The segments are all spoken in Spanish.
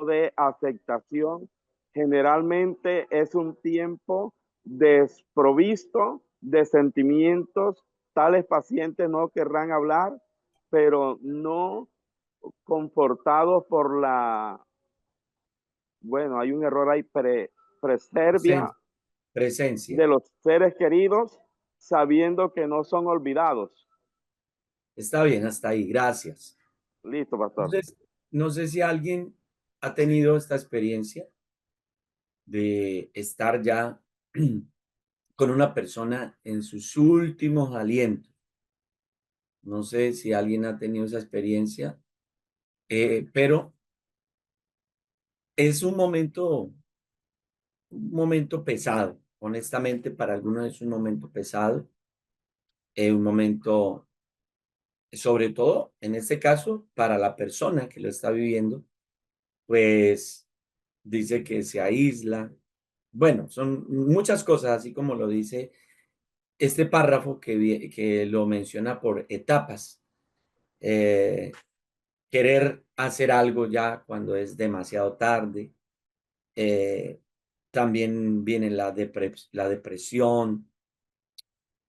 de aceptación, generalmente es un tiempo desprovisto de sentimientos. Tales pacientes no querrán hablar, pero no confortados por la, bueno, hay un error ahí, preservia Presencia. de los seres queridos, sabiendo que no son olvidados. Está bien, hasta ahí, gracias. Listo, pastor. Entonces, no sé si alguien ha tenido esta experiencia de estar ya con una persona en sus últimos alientos. No sé si alguien ha tenido esa experiencia, pero es un momento pesado. Honestamente, para algunos es un momento pesado, un momento, sobre todo en este caso, para la persona que lo está viviendo, pues dice que se aísla. Bueno, son muchas cosas, así como lo dice este párrafo que lo menciona por etapas. Eh, Querer hacer algo ya cuando es demasiado tarde. eh, También viene la depresión.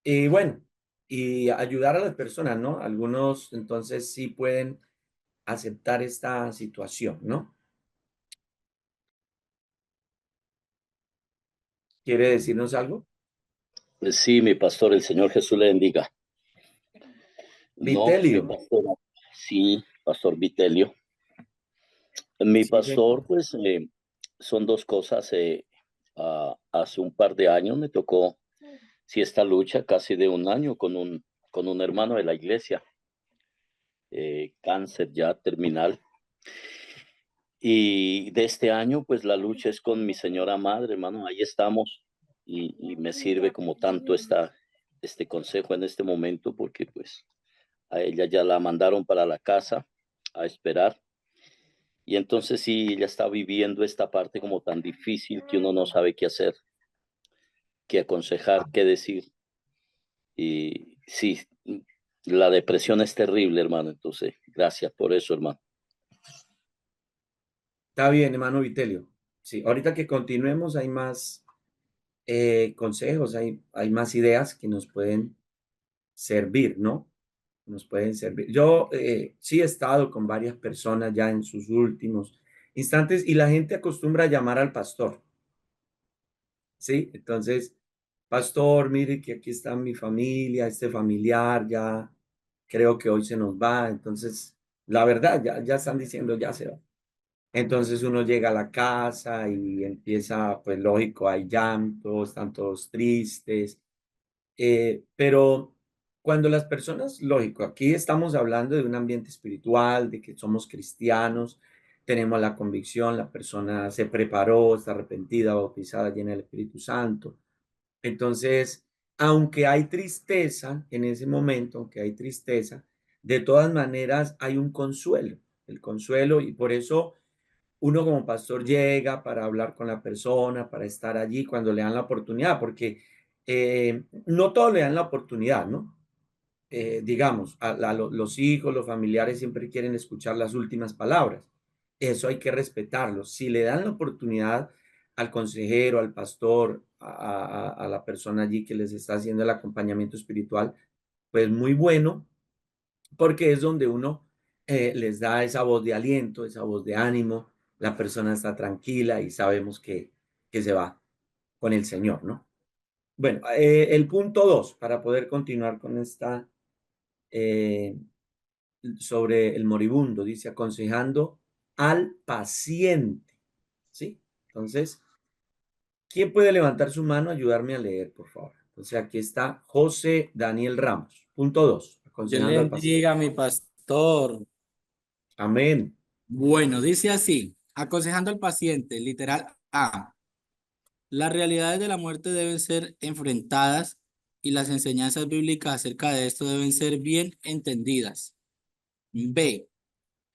Y bueno, y ayudar a las personas, ¿no? Algunos entonces sí pueden aceptar esta situación, ¿no? ¿Quiere decirnos algo? Sí, mi pastor, el Señor Jesús le bendiga. No, mi Vitelio. pastor, sí, pastor Vitelio. Mi Sí, señor. pastor, pues, son dos cosas. Hace un par de años me tocó, sí, esta lucha casi de un año con un hermano de la iglesia, cáncer ya terminal. Y de este año, pues, la lucha es con mi señora madre, hermano. Ahí estamos y me sirve como tanto este consejo en este momento porque, pues, a ella ya la mandaron para la casa a esperar. Y entonces sí, ella está viviendo esta parte como tan difícil que uno no sabe qué hacer, qué aconsejar, qué decir. Y sí, la depresión es terrible, hermano. Entonces, gracias por eso, hermano. Está bien, hermano Vitelio. Sí, ahorita que continuemos hay más consejos, hay más ideas que nos pueden servir, ¿no? Nos pueden servir. Yo sí he estado con varias personas ya en sus últimos instantes y la gente acostumbra a llamar al pastor, ¿sí? Entonces, pastor, mire que aquí está mi familia, este familiar, ya creo que hoy se nos va. Entonces, la verdad, ya están diciendo, ya se va. Entonces uno llega a la casa y empieza, pues lógico, hay llanto, están todos tristes, pero cuando las personas, lógico, aquí estamos hablando de un ambiente espiritual, de que somos cristianos, tenemos la convicción, la persona se preparó, está arrepentida, bautizada, llena del Espíritu Santo. Entonces, aunque hay tristeza en ese momento, aunque hay tristeza, de todas maneras hay un consuelo, el consuelo, y por eso uno como pastor llega para hablar con la persona, para estar allí cuando le dan la oportunidad, porque no todos le dan la oportunidad, ¿no? Digamos, los hijos, los familiares siempre quieren escuchar las últimas palabras. Eso hay que respetarlo. Si le dan la oportunidad al consejero, al pastor, a la persona allí que les está haciendo el acompañamiento espiritual, pues muy bueno, porque es donde uno les da esa voz de aliento, esa voz de ánimo, la persona está tranquila y sabemos que se va con el Señor, ¿no? Bueno, el punto 2, para poder continuar con esta, eh, sobre el moribundo, dice aconsejando al paciente, ¿sí? Entonces, ¿quién puede levantar su mano, ayudarme a leer, por favor? Entonces, aquí está José Daniel Ramos. Punto 2, Dios aconsejando le al paciente. bendiga, mi pastor. Amén. Bueno, dice así, aconsejando al paciente, literal A. Las realidades de la muerte deben ser enfrentadas y las enseñanzas bíblicas acerca de esto deben ser bien entendidas. B.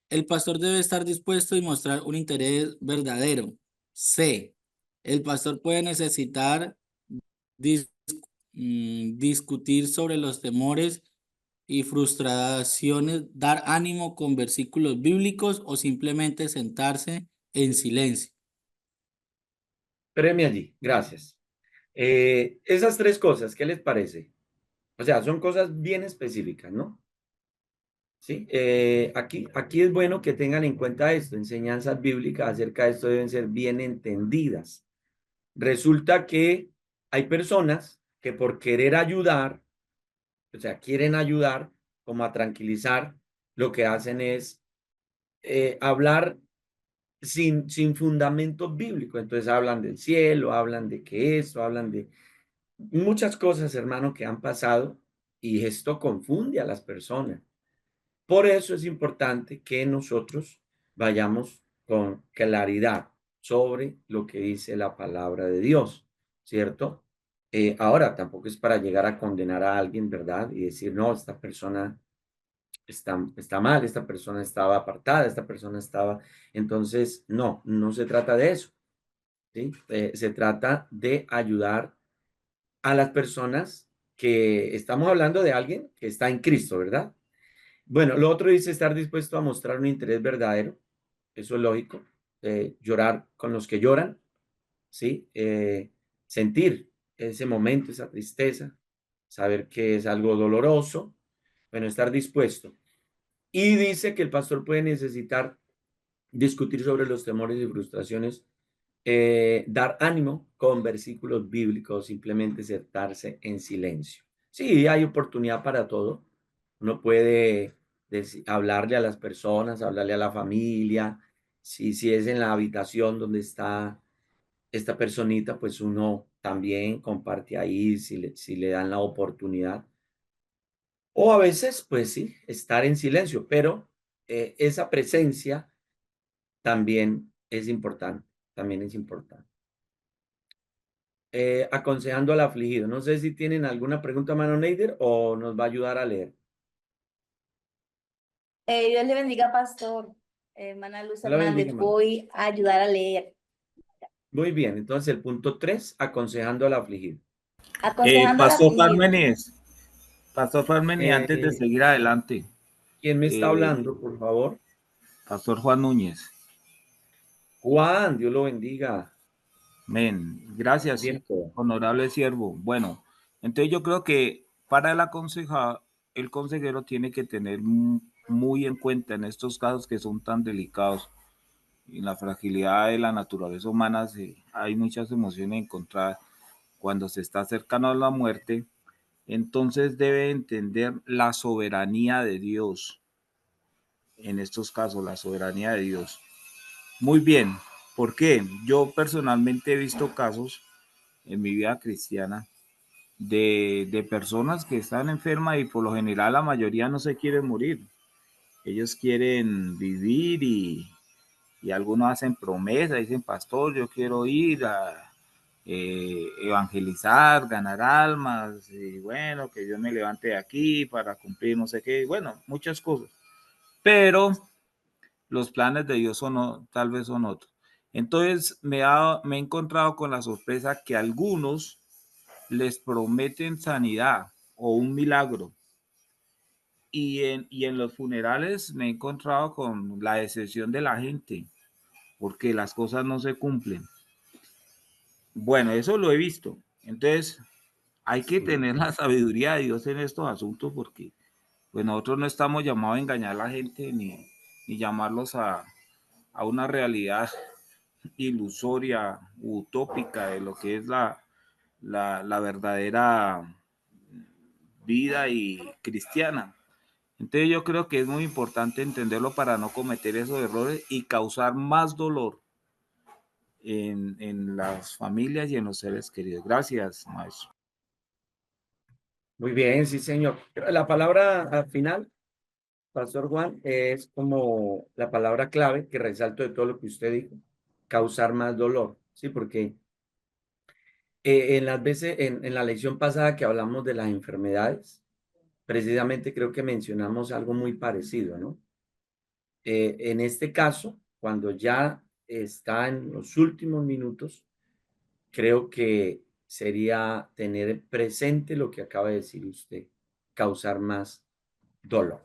El pastor debe estar dispuesto y mostrar un interés verdadero. C. El pastor puede necesitar dis- discutir sobre los temores y frustraciones, dar ánimo con versículos bíblicos o simplemente sentarse en silencio. Espéreme allí, gracias. Esas tres cosas, ¿qué les parece? O sea, son cosas bien específicas, ¿no? Sí, aquí es bueno que tengan en cuenta esto, enseñanzas bíblicas acerca de esto deben ser bien entendidas. Resulta que hay personas que por querer ayudar, o sea, quieren ayudar como a tranquilizar, lo que hacen es hablar sin fundamento bíblico. Entonces hablan del cielo, hablan de que esto, hablan de muchas cosas, hermano, que han pasado y esto confunde a las personas. Por eso es importante que nosotros vayamos con claridad sobre lo que dice la palabra de Dios, ¿cierto? Ahora, tampoco es para llegar a condenar a alguien, ¿verdad? Y decir, no, esta persona está mal, esta persona estaba apartada, esta persona estaba... Entonces, no se trata de eso, ¿sí? Se trata de ayudar a las personas que estamos hablando de alguien que está en Cristo, ¿verdad? Bueno, lo otro dice estar dispuesto a mostrar un interés verdadero, eso es lógico, llorar con los que lloran, ¿sí? Sentir ese momento, esa tristeza, saber que es algo doloroso, bueno, estar dispuesto. Y dice que el pastor puede necesitar discutir sobre los temores y frustraciones, dar ánimo con versículos bíblicos, simplemente sentarse en silencio. Sí, hay oportunidad para todo. Uno puede hablarle a las personas, hablarle a la familia. Si es en la habitación donde está esta personita, pues uno también comparte ahí si le dan la oportunidad. O a veces, pues sí, estar en silencio, pero esa presencia también es importante, también es importante. Aconsejando al afligido. No sé si tienen alguna pregunta, mano Neider, o nos va a ayudar a leer. Dios le bendiga, pastor. Hermana Luz Dios la bendiga, Hernández, hermano. voy a ayudar a leer. Muy bien, entonces el punto 3, aconsejando al afligido. Aconsejando a la Pastor afligido. Parménides, antes de Eh, seguir adelante, ¿Quién me está eh, hablando, por favor? Pastor Juan Núñez. Juan, Dios lo bendiga. Men, gracias, Bien, honorable siervo. Bueno, entonces yo creo que para el consejero tiene que tener muy en cuenta en estos casos que son tan delicados. En la fragilidad de la naturaleza humana hay muchas emociones encontradas cuando se está cercano a la muerte. Entonces debe entender la soberanía de Dios. En estos casos, la soberanía de Dios. Muy bien. ¿Por qué? Yo personalmente he visto casos en mi vida cristiana de personas que están enfermas y por lo general la mayoría no se quieren morir. Ellos quieren vivir y algunos hacen promesas, dicen, pastor, yo quiero ir a evangelizar, ganar almas, y bueno, que Dios me levante de aquí para cumplir no sé qué, bueno, muchas cosas. Pero los planes de Dios tal vez son otros. Entonces me he encontrado con la sorpresa que algunos les prometen sanidad o un milagro. Y en los funerales me he encontrado con la decepción de la gente, porque las cosas no se cumplen. Bueno, eso lo he visto. Entonces, hay que tener la sabiduría de Dios en estos asuntos, porque pues nosotros no estamos llamados a engañar a la gente ni llamarlos a una realidad ilusoria, utópica de lo que es la verdadera vida y cristiana. Entonces yo creo que es muy importante entenderlo para no cometer esos errores y causar más dolor en las familias y en los seres queridos. Gracias, maestro. muy bien, sí, señor. La palabra al final, Pastor Juan, es como la palabra clave que resalto de todo lo que usted dijo, causar más dolor, ¿sí? Porque en las veces, en la lección pasada que hablamos de las enfermedades, precisamente creo que mencionamos algo muy parecido, ¿no? En este caso, cuando ya está en los últimos minutos, creo que sería tener presente lo que acaba de decir usted, causar más dolor.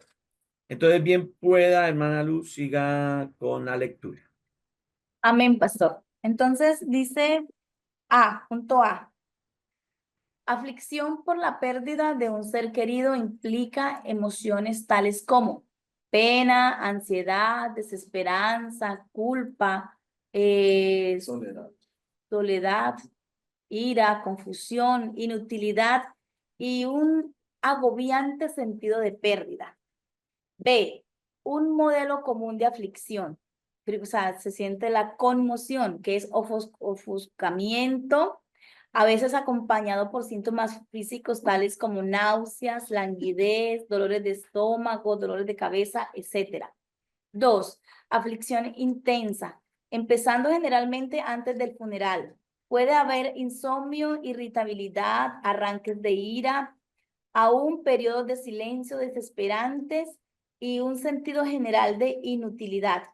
Entonces, bien pueda, hermana Luz, siga con la lectura. Amén, pastor. Entonces dice punto A. Aflicción por la pérdida de un ser querido implica emociones tales como pena, ansiedad, desesperanza, culpa, soledad, ira, confusión, inutilidad y un agobiante sentido de pérdida. B, un modelo común de aflicción. O sea, se siente la conmoción, que es ofuscamiento, a veces acompañado por síntomas físicos tales como náuseas, languidez, dolores de estómago, dolores de cabeza, etc. 2, aflicción intensa, empezando generalmente antes del funeral. Puede haber insomnio, irritabilidad, arranques de ira, aún periodos de silencio desesperantes y un sentido general de inutilidad.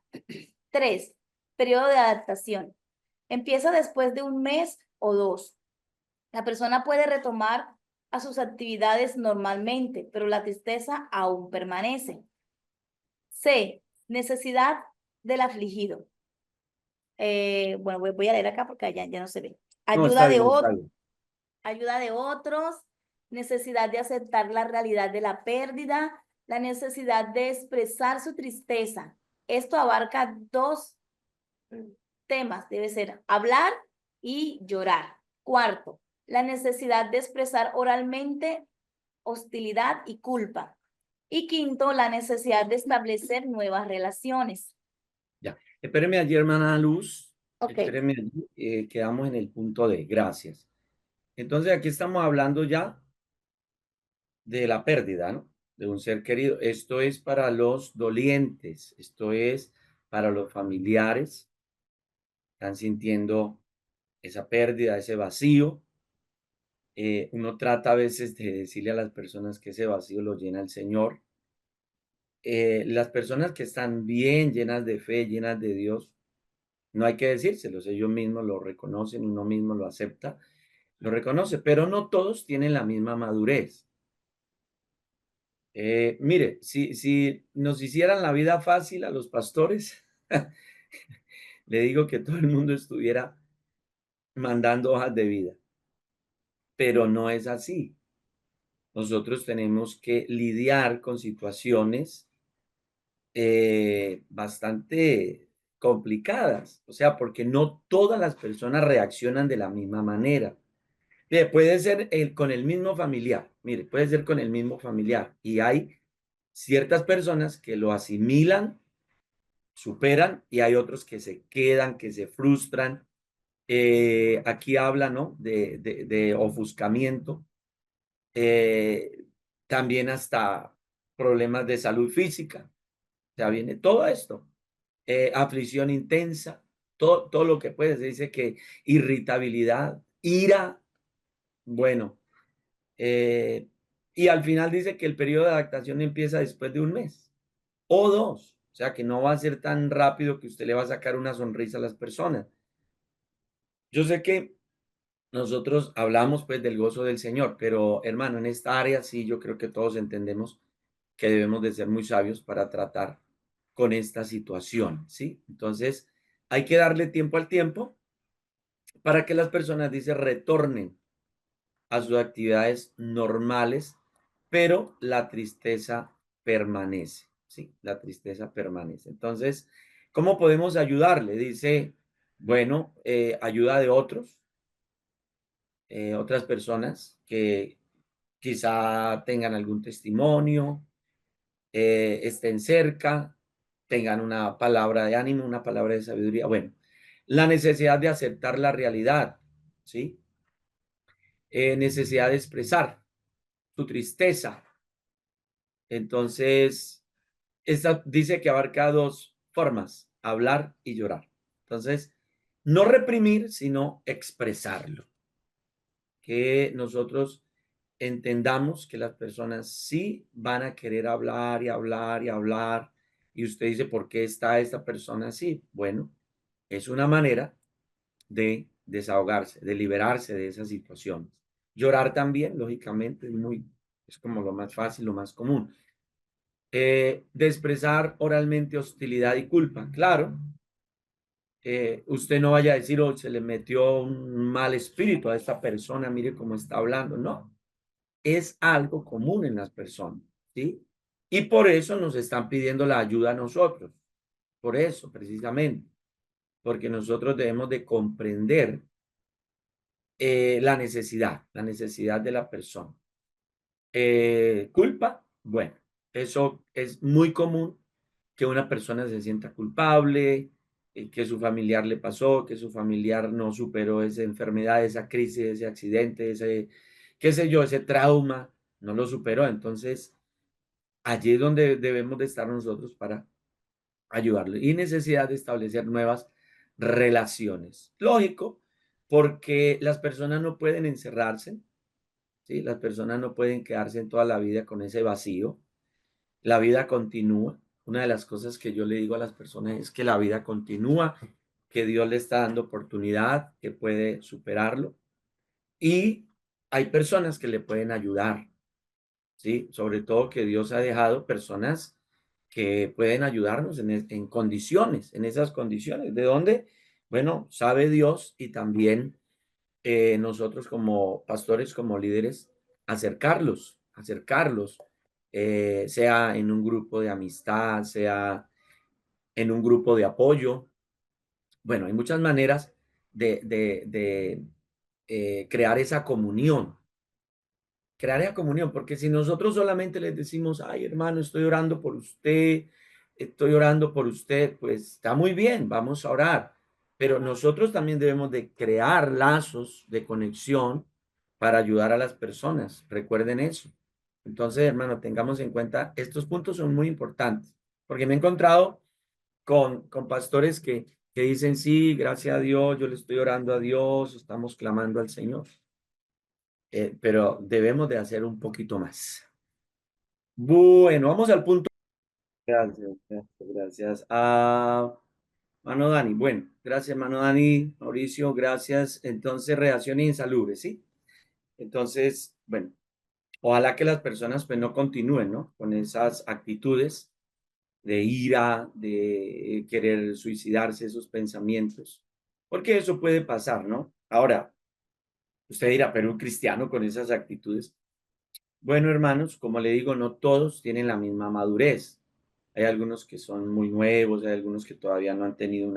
3, periodo de adaptación. Empieza después de un mes o 2. La persona puede retomar a sus actividades normalmente, pero la tristeza aún permanece. C, necesidad del afligido. Bueno, voy a leer acá porque ya no se ve. No, está Ayuda de bien, está otros. bien. Ayuda de otros, necesidad de aceptar la realidad de la pérdida, la necesidad de expresar su tristeza. Esto abarca 2 temas, debe ser hablar y llorar. 4, la necesidad de expresar oralmente hostilidad y culpa. Y 5, la necesidad de establecer nuevas relaciones. Ya. Espéreme allí, hermana Luz. Ok. Espéreme allí. Quedamos en el punto D. Gracias. Entonces, aquí estamos hablando ya de la pérdida, ¿no? De un ser querido. Esto es para los dolientes. Esto es para los familiares que están sintiendo esa pérdida, ese vacío. Uno trata a veces de decirle a las personas que ese vacío lo llena el Señor. Las personas que están bien, llenas de fe, llenas de Dios, no hay que decírselos, ellos mismos lo reconocen, uno mismo lo acepta, lo reconoce, pero no todos tienen la misma madurez. Mire, si nos hicieran la vida fácil a los pastores, le digo que todo el mundo estuviera mandando hojas de vida, pero no es así. Nosotros tenemos que lidiar con situaciones bastante complicadas, o sea, porque no todas las personas reaccionan de la misma manera. Puede ser con el mismo familiar, mire, puede ser con el mismo familiar y hay ciertas personas que lo asimilan, superan y hay otros que se quedan, que se frustran. Aquí habla, ¿no? De ofuscamiento, también hasta problemas de salud física. O sea, viene todo esto, aflicción intensa, todo lo que puede, se dice que irritabilidad, ira, bueno, y al final dice que el periodo de adaptación empieza después de un mes o 2, o sea, que no va a ser tan rápido que usted le va a sacar una sonrisa a las personas. Yo sé que nosotros hablamos pues del gozo del Señor, pero hermano, en esta área sí yo creo que todos entendemos que debemos de ser muy sabios para tratar con esta situación, ¿sí? Entonces, hay que darle tiempo al tiempo para que las personas, dice, retornen a sus actividades normales, pero la tristeza permanece, ¿sí? La tristeza permanece. Entonces, ¿cómo podemos ayudarle? Dice, bueno, ayuda de otros, otras personas que quizá tengan algún testimonio, estén cerca, tengan una palabra de ánimo, una palabra de sabiduría. Bueno, la necesidad de aceptar la realidad, ¿sí? Necesidad de expresar tu tristeza. Entonces, esta dice que abarca 2 formas, hablar y llorar. Entonces, no reprimir, sino expresarlo. Que nosotros entendamos que las personas sí van a querer hablar y hablar y hablar. Y usted dice, ¿por qué está esta persona así? Bueno, es una manera de desahogarse, de liberarse de esas situaciones. Llorar también, lógicamente, es como lo más fácil, lo más común. De expresar oralmente hostilidad y culpa. Claro, usted no vaya a decir, oh, se le metió un mal espíritu a esta persona, mire cómo está hablando. No, es algo común en las personas, ¿sí? Y por eso nos están pidiendo la ayuda a nosotros. Por eso, precisamente, porque nosotros debemos de comprender la necesidad de la persona. Culpa, bueno, eso es muy común que una persona se sienta culpable, que su familiar le pasó, que su familiar no superó esa enfermedad, esa crisis, ese accidente, ese, qué sé yo, ese trauma, no lo superó. Entonces, allí es donde debemos de estar nosotros para ayudarle y necesidad de establecer nuevas relaciones. Lógico, porque las personas no pueden encerrarse, ¿sí? Las personas no pueden quedarse en toda la vida con ese vacío. La vida continúa. Una de las cosas que yo le digo a las personas es que la vida continúa, que Dios le está dando oportunidad, que puede superarlo. Y hay personas que le pueden ayudar, ¿sí? Sobre todo que Dios ha dejado personas que pueden ayudarnos en condiciones, en esas condiciones. ¿De dónde? Bueno, sabe Dios y también nosotros como pastores, como líderes, acercarlos, sea en un grupo de amistad, sea en un grupo de apoyo. Bueno, hay muchas maneras de crear esa comunión, crear comunión, porque si nosotros solamente les decimos, ay hermano, estoy orando por usted, pues está muy bien, vamos a orar, pero nosotros también debemos de crear lazos de conexión para ayudar a las personas, recuerden eso. Entonces, hermano, tengamos en cuenta, estos puntos son muy importantes, porque me he encontrado con pastores que dicen, sí, gracias a Dios, yo le estoy orando a Dios, estamos clamando al Señor, pero debemos de hacer un poquito más. Bueno, vamos al punto. Gracias. Mano Dani, bueno, gracias, mano Dani, Mauricio, gracias. Entonces, reacción insalubre, ¿sí? Entonces, bueno, ojalá que las personas pues no continúen, ¿no? Con esas actitudes de ira, de querer suicidarse, esos pensamientos, porque eso puede pasar, ¿no? Ahora, usted dirá, pero un cristiano con esas actitudes. Bueno, hermanos, como le digo, no todos tienen la misma madurez. Hay algunos que son muy nuevos, hay algunos que todavía no han tenido un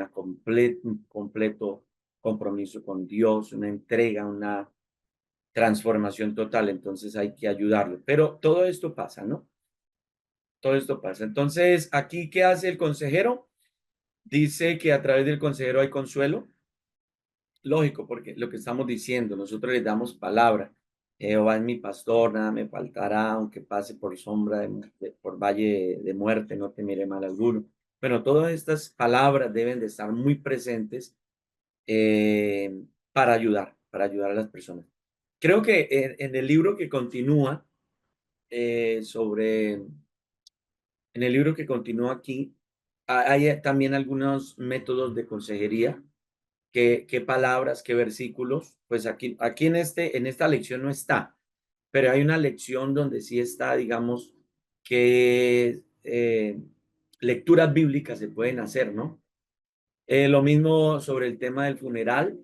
completo compromiso con Dios, una entrega, una transformación total. Entonces hay que ayudarlo. Pero todo esto pasa, ¿no? Todo esto pasa. Entonces, aquí, ¿qué hace el consejero? Dice que a través del consejero hay consuelo. Lógico, porque lo que estamos diciendo, nosotros le damos palabra. Jehová es mi pastor, nada me faltará, aunque pase por sombra, por valle de muerte, no temeré mal alguno. Bueno, todas estas palabras deben de estar muy presentes para ayudar a las personas. Creo que en el libro que continúa, en el libro que continúa aquí, hay también algunos métodos de consejería. Qué palabras, qué versículos. Pues aquí en esta lección no está, pero hay una lección donde sí está, digamos, qué lecturas bíblicas se pueden hacer, ¿no? Lo mismo sobre el tema del funeral,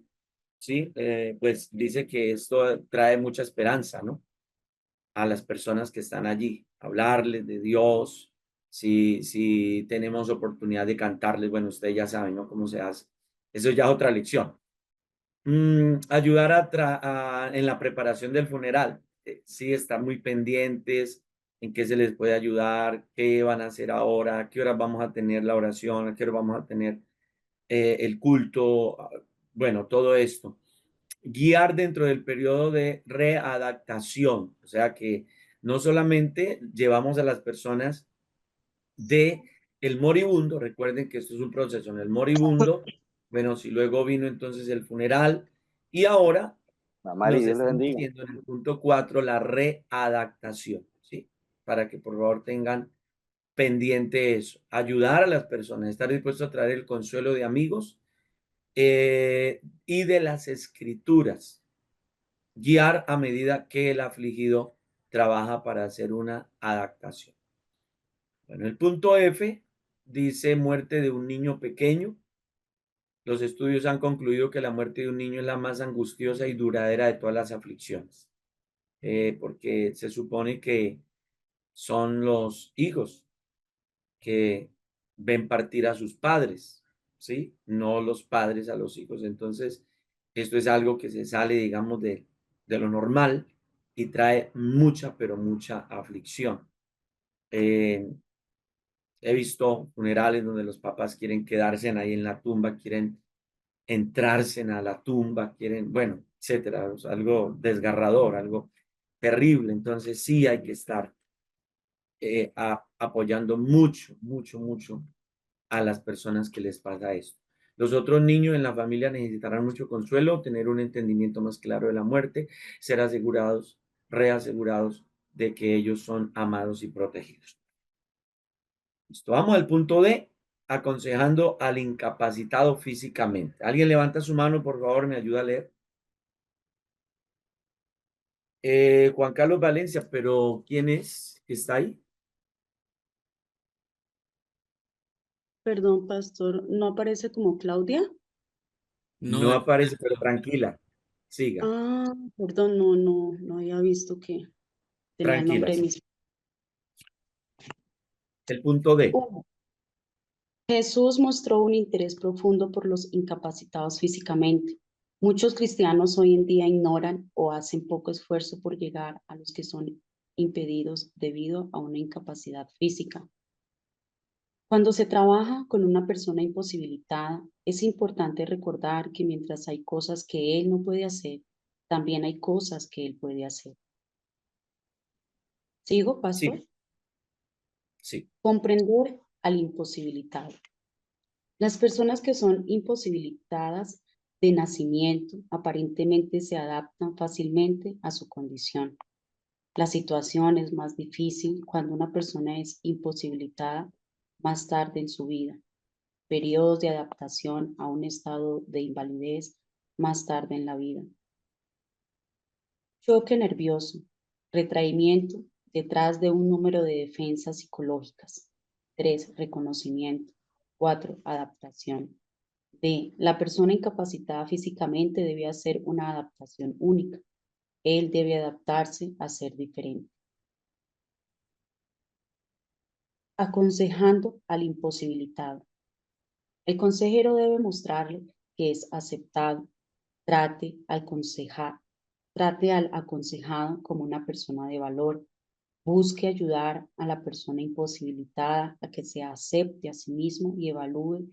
¿sí? Pues dice que esto trae mucha esperanza, ¿no? A las personas que están allí, hablarles de Dios, si tenemos oportunidad de cantarles, bueno, ustedes ya saben, ¿no? Cómo se hace. Eso ya es otra lección. Ayudar en la preparación del funeral. Sí, estar muy pendientes en qué se les puede ayudar, qué van a hacer ahora, a qué horas vamos a tener la oración, a qué hora vamos a tener el culto, bueno, todo esto. Guiar dentro del periodo de readaptación, o sea que no solamente llevamos a las personas de el moribundo, recuerden que esto es un proceso en el moribundo, bueno, si luego vino entonces el funeral y ahora Mamá, nos Dios les están bendiga. diciendo en el punto 4 la readaptación, ¿sí? Para que por favor tengan pendiente eso, ayudar a las personas, estar dispuesto a traer el consuelo de amigos y de las escrituras, guiar a medida que el afligido trabaja para hacer una adaptación. Bueno, el punto F dice muerte de un niño pequeño. los estudios han concluido que la muerte de un niño es la más angustiosa y duradera de todas las aflicciones, porque se supone que son los hijos que ven partir a sus padres, ¿sí? No los padres a los hijos. Entonces, esto es algo que se sale, digamos, de lo normal y trae mucha, pero mucha aflicción. Eh, He visto funerales donde los papás quieren quedarse ahí en la tumba, quieren entrarse a la tumba, quieren, bueno, etcétera. Es algo desgarrador, algo terrible. Entonces, sí hay que estar apoyando mucho, mucho, mucho a las personas que les pasa esto. Los otros niños en la familia necesitarán mucho consuelo, tener un entendimiento más claro de la muerte, ser asegurados, reasegurados de que ellos son amados y protegidos. Listo, vamos al punto D, aconsejando al incapacitado físicamente. ¿Alguien levanta su mano, por favor, me ayuda a leer? Juan Carlos Valencia, pero ¿quién es que está ahí? Perdón, pastor, ¿no aparece como Claudia? No No, aparece, pero tranquila, siga, Ah, perdón, no había visto que tenía el tranquila. nombre de mis. El punto D. Uno, Jesús mostró un interés profundo por los incapacitados físicamente. Muchos cristianos hoy en día ignoran o hacen poco esfuerzo por llegar a los que son impedidos debido a una incapacidad física. Cuando se trabaja con una persona imposibilitada, es importante recordar que mientras hay cosas que él no puede hacer, también hay cosas que él puede hacer. ¿Sigo, pastor? Sí, sí. Comprender al imposibilitado. Las personas que son imposibilitadas de nacimiento aparentemente se adaptan fácilmente a su condición. La situación es más difícil cuando una persona es imposibilitada más tarde en su vida. Periodos de adaptación a un estado de invalidez más tarde en la vida. Choque nervioso, retraimiento detrás de un número de defensas psicológicas. 3. Reconocimiento. 4. Adaptación. D. La persona incapacitada físicamente debe hacer una adaptación única. Él debe adaptarse a ser diferente. Aconsejando al imposibilitado. El consejero debe mostrarle que es aceptado. Trate al aconsejado como una persona de valor. Busque ayudar a la persona imposibilitada a que se acepte a sí mismo y evalúe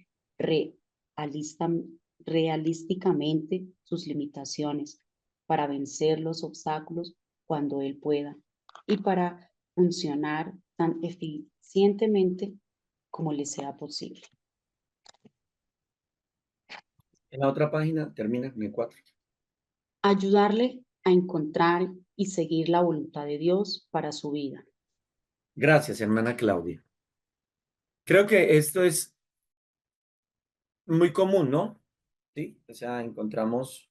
realísticamente sus limitaciones para vencer los obstáculos cuando él pueda y para funcionar tan eficientemente como le sea posible. En la otra página termina con el 4. Ayudarle a encontrar y seguir la voluntad de Dios para su vida. Gracias, hermana Claudia. Creo que esto es muy común, ¿no? Sí, o sea, encontramos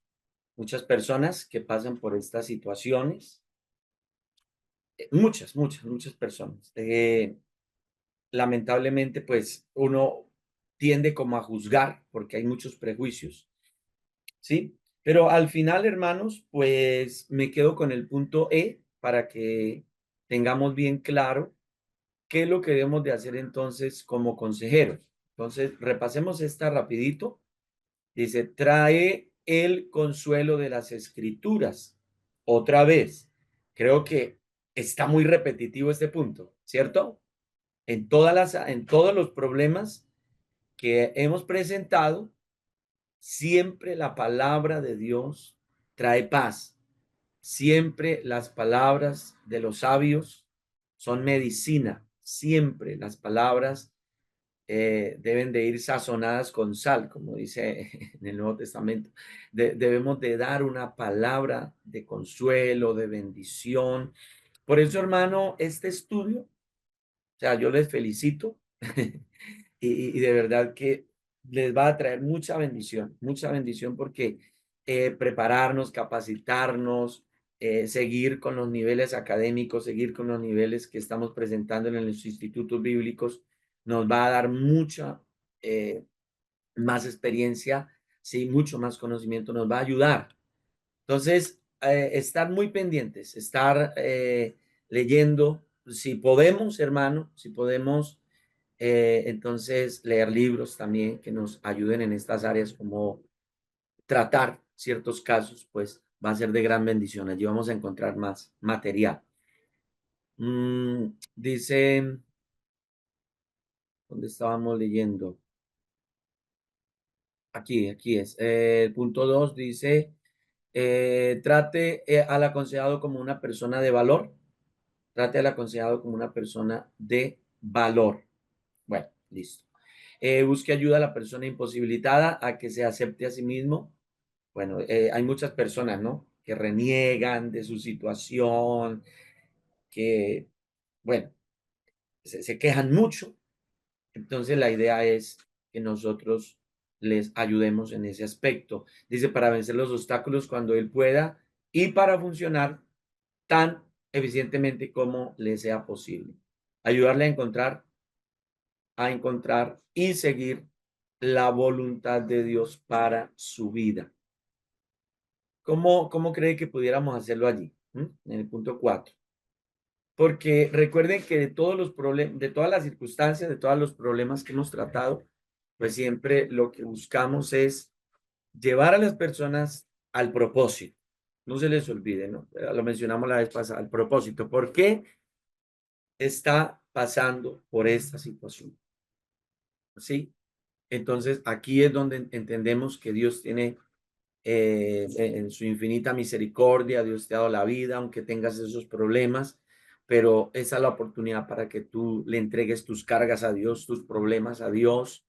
muchas personas que pasan por estas situaciones. Muchas, muchas, muchas personas. Lamentablemente, pues uno tiende como a juzgar porque hay muchos prejuicios, ¿sí? Pero al final, hermanos, pues me quedo con el punto E para que tengamos bien claro qué es lo que debemos de hacer entonces como consejeros. Entonces, repasemos esta rapidito. Dice, trae el consuelo de las escrituras. Otra vez, creo que está muy repetitivo este punto, ¿cierto? En todos los problemas que hemos presentado, siempre la palabra de Dios trae paz. Siempre las palabras de los sabios son medicina. Siempre las palabras deben de ir sazonadas con sal, como dice en el Nuevo Testamento. Debemos de dar una palabra de consuelo, de bendición. Por eso, hermano, este estudio, o sea, yo les felicito y de verdad que les va a traer mucha bendición porque prepararnos, capacitarnos, seguir con los niveles académicos, seguir con los niveles que estamos presentando en los institutos bíblicos, nos va a dar mucha más experiencia, sí, mucho más conocimiento nos va a ayudar. Entonces, estar muy pendientes, estar leyendo, si podemos, hermano, si podemos, entonces leer libros también que nos ayuden en estas áreas, como tratar ciertos casos, pues va a ser de gran bendición. Allí vamos a encontrar más material. Dice, ¿dónde estábamos leyendo? Aquí es. El punto 2 dice, trate al aconsejado como una persona de valor. Trate al aconsejado como una persona de valor. Bueno, listo. Busque ayuda a la persona imposibilitada a que se acepte a sí mismo. Bueno, hay muchas personas, ¿no? Que reniegan de su situación, que, bueno, se quejan mucho. Entonces, la idea es que nosotros les ayudemos en ese aspecto. Dice, para vencer los obstáculos cuando él pueda y para funcionar tan eficientemente como le sea posible. Ayudarle a encontrar y seguir la voluntad de Dios para su vida. ¿Cómo cree que pudiéramos hacerlo allí? En el punto 4. Porque recuerden que de todos los problemas, de todas las circunstancias, de todos los problemas que hemos tratado, pues siempre lo que buscamos es llevar a las personas al propósito. No se les olvide, ¿no? Lo mencionamos la vez pasada, al propósito. ¿Por qué está pasando por esta situación? ¿Sí? Entonces, aquí es donde entendemos que Dios tiene en su infinita misericordia, Dios te ha dado la vida, aunque tengas esos problemas, pero esa es la oportunidad para que tú le entregues tus cargas a Dios, tus problemas a Dios.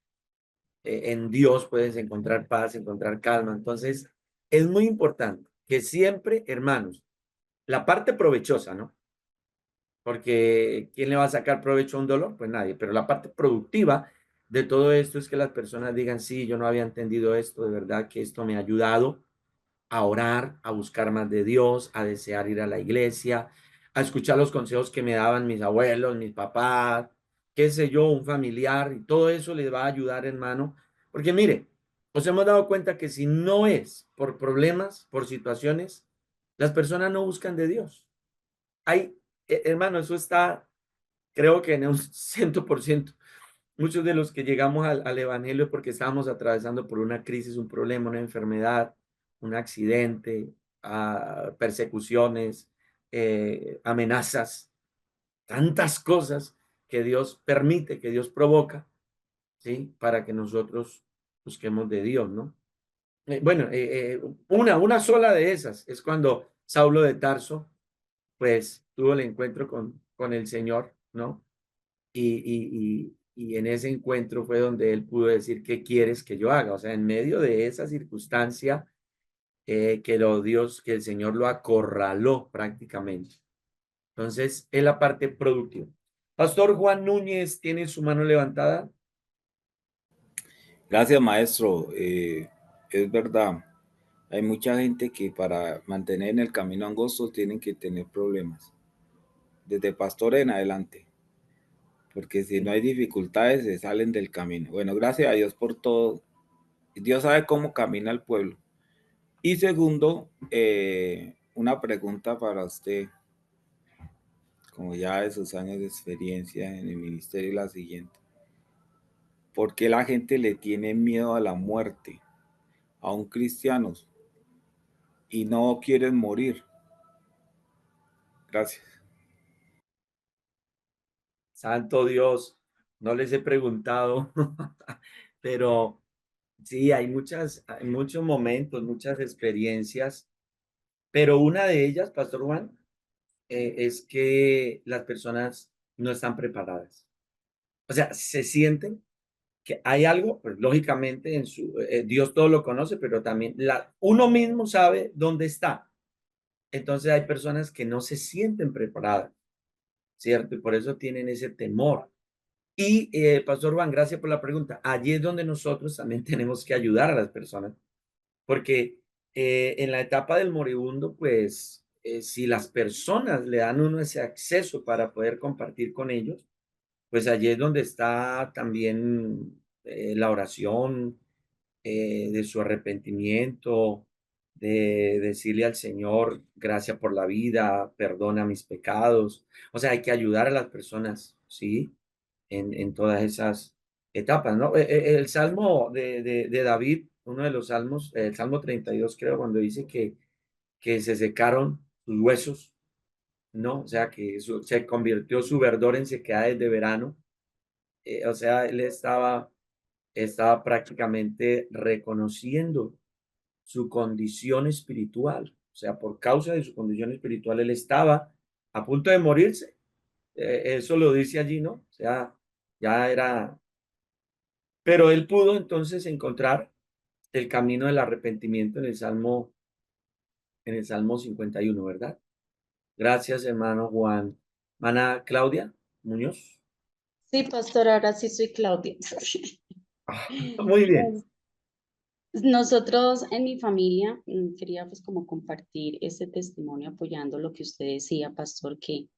En Dios puedes encontrar paz, encontrar calma. Entonces, es muy importante que siempre, hermanos, la parte provechosa, ¿no? Porque ¿quién le va a sacar provecho a un dolor? Pues nadie, pero la parte productiva de todo esto es que las personas digan, sí, yo no había entendido esto, de verdad que esto me ha ayudado a orar, a buscar más de Dios, a desear ir a la iglesia, a escuchar los consejos que me daban mis abuelos, mis papás, qué sé yo, un familiar, y todo eso les va a ayudar, hermano. Porque mire, nos hemos dado cuenta que si no es por problemas, por situaciones, las personas no buscan de Dios. Hay, hermano, eso está, creo que en un 100%. Muchos de los que llegamos al evangelio es porque estábamos atravesando por una crisis, un problema, una enfermedad, un accidente, persecuciones, amenazas, tantas cosas que Dios permite, que Dios provoca, ¿sí? Para que nosotros busquemos de Dios, ¿no? Bueno, una sola de esas es cuando Saulo de Tarso, pues, tuvo el encuentro con el Señor, ¿no? Y en ese encuentro fue donde él pudo decir, ¿qué quieres que yo haga? O sea, en medio de esa circunstancia, que el Señor lo acorraló prácticamente. Entonces, es la parte productiva. Pastor Juan Núñez tiene su mano levantada. Gracias, maestro. Es verdad. Hay mucha gente que para mantener en el camino angosto tienen que tener problemas. Desde pastor en adelante. Porque si no hay dificultades, se salen del camino. Bueno, gracias a Dios por todo. Dios sabe cómo camina el pueblo. Y segundo, una pregunta para usted, como ya de sus años de experiencia en el ministerio, la siguiente. ¿Por qué la gente le tiene miedo a la muerte a un cristiano y no quieren morir? Gracias. Santo Dios, no les he preguntado, pero sí, hay muchos momentos, muchas experiencias, pero una de ellas, Pastor Juan, es que las personas no están preparadas. O sea, se sienten que hay algo, pues lógicamente Dios todo lo conoce, pero también uno mismo sabe dónde está. Entonces hay personas que no se sienten preparadas, ¿cierto? Y por eso tienen ese temor. Y Pastor Juan, gracias por la pregunta. Allí es donde nosotros también tenemos que ayudar a las personas, porque en la etapa del moribundo, pues si las personas le dan uno ese acceso para poder compartir con ellos, pues allí es donde está también la oración, de su arrepentimiento, de decirle al Señor, gracias por la vida, perdona mis pecados. O sea, hay que ayudar a las personas, ¿sí? En todas esas etapas, ¿no? El Salmo de David, uno de los salmos, el Salmo 32, creo, cuando dice que se secaron sus huesos, ¿no? O sea, que se convirtió su verdor en sequedades de verano. O sea, él estaba prácticamente reconociendo su condición espiritual. O sea, por causa de su condición espiritual, él estaba a punto de morirse. Eso lo dice allí, ¿no? O sea, ya era... Pero él pudo entonces encontrar el camino del arrepentimiento en el Salmo 51, ¿verdad? Gracias, hermano Juan. Hermana Claudia Muñoz. Sí, pastor, ahora sí soy Claudia. Muy bien. Nosotros en mi familia quería pues como compartir este testimonio apoyando lo que usted decía, pastor, que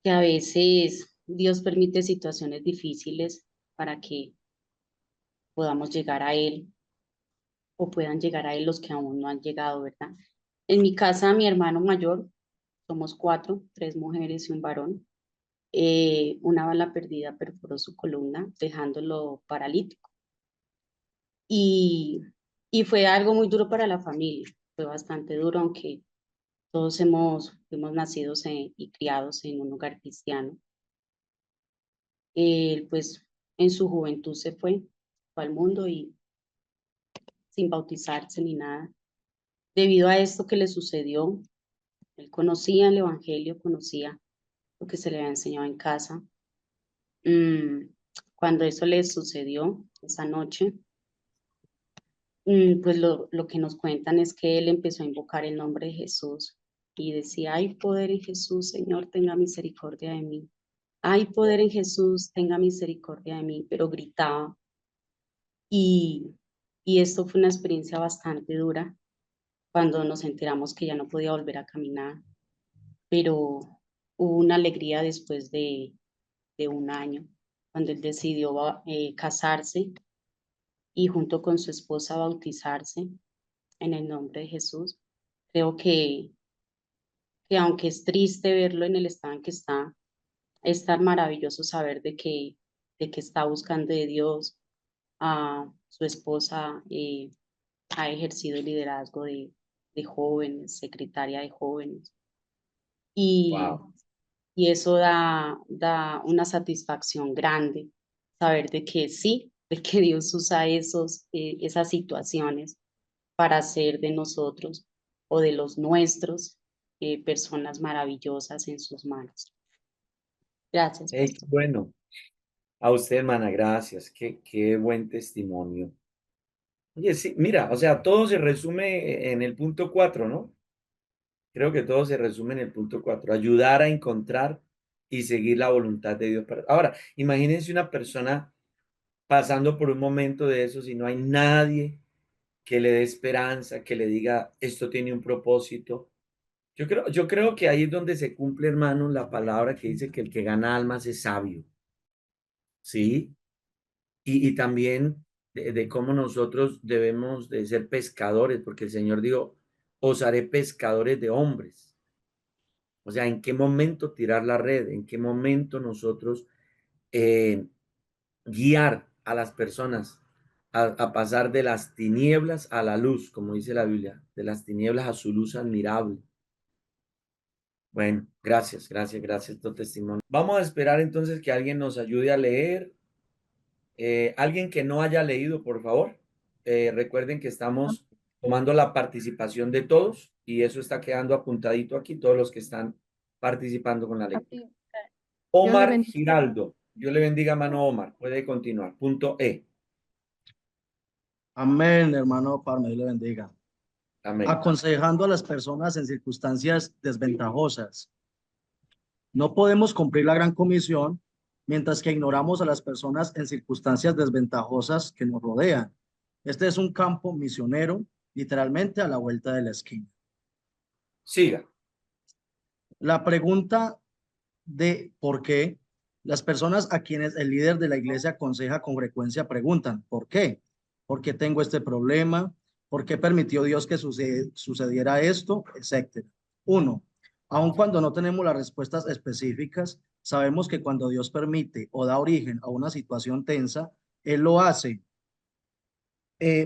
a veces Dios permite situaciones difíciles para que podamos llegar a Él o puedan llegar a Él los que aún no han llegado, ¿verdad? En mi casa, mi hermano mayor, somos 4, 3 mujeres y un varón. Una bala perdida perforó su columna, dejándolo paralítico. Y, y fue algo muy duro para la familia, fue bastante duro, aunque todos fuimos nacidos y criados en un hogar cristiano. Él, pues, en su juventud fue al mundo y sin bautizarse ni nada. Debido a esto que le sucedió, él conocía el evangelio, conocía lo que se le había enseñado en casa. Cuando eso le sucedió esa noche, pues lo que nos cuentan es que él empezó a invocar el nombre de Jesús y decía, hay poder en Jesús, Señor, tenga misericordia de mí. Hay poder en Jesús, tenga misericordia de mí, pero gritaba. Y, y esto fue una experiencia bastante dura cuando nos enteramos que ya no podía volver a caminar, pero hubo una alegría después de un año, cuando él decidió casarse y junto con su esposa bautizarse en el nombre de Jesús. Creo que aunque es triste verlo en el estado en que está, es tan maravilloso saber de que está buscando de Dios. A su esposa ha ejercido el liderazgo de jóvenes, secretaria de jóvenes. Y, Wow. y eso da una satisfacción grande, saber de que sí, de que Dios usa esas situaciones para hacer de nosotros o de los nuestros personas maravillosas en sus manos. Gracias, Hey, pastor. bueno, a usted, hermana, gracias. Qué buen testimonio. Oye, sí, mira, o sea, todo se resume en el punto 4, ¿no? Creo que todo se resume en el punto 4, ayudar a encontrar y seguir la voluntad de Dios. Ahora, imagínense una persona pasando por un momento de esos y no hay nadie que le dé esperanza, que le diga, esto tiene un propósito. Yo creo que ahí es donde se cumple, hermano, la palabra que dice que el que gana almas es sabio, ¿sí? Y también de cómo nosotros debemos de ser pescadores, porque el Señor dijo, os haré pescadores de hombres. O sea, ¿en qué momento tirar la red? ¿En qué momento nosotros guiar a las personas a pasar de las tinieblas a la luz, como dice la Biblia, de las tinieblas a su luz admirable? Bueno, gracias tu testimonio. Vamos a esperar entonces que alguien nos ayude a leer. Alguien que no haya leído, por favor. Recuerden que estamos tomando la participación de todos y eso está quedando apuntadito aquí, todos los que están participando con la lectura. Omar Giraldo. Dios le bendiga, hermano Omar. Puede continuar. Punto E. Amén, hermano Parme, Dios le bendiga. Amén. Aconsejando a las personas en circunstancias desventajosas. No podemos cumplir la gran comisión mientras que ignoramos a las personas en circunstancias desventajosas que nos rodean. Este es un campo misionero, literalmente a la vuelta de la esquina. Siga. La pregunta de por qué, las personas a quienes el líder de la iglesia aconseja con frecuencia preguntan, ¿por qué? ¿Por qué tengo este problema? ¿Por qué permitió Dios que sucediera esto? Etcétera. Uno, aun cuando no tenemos las respuestas específicas, sabemos que cuando Dios permite o da origen a una situación tensa, Él lo hace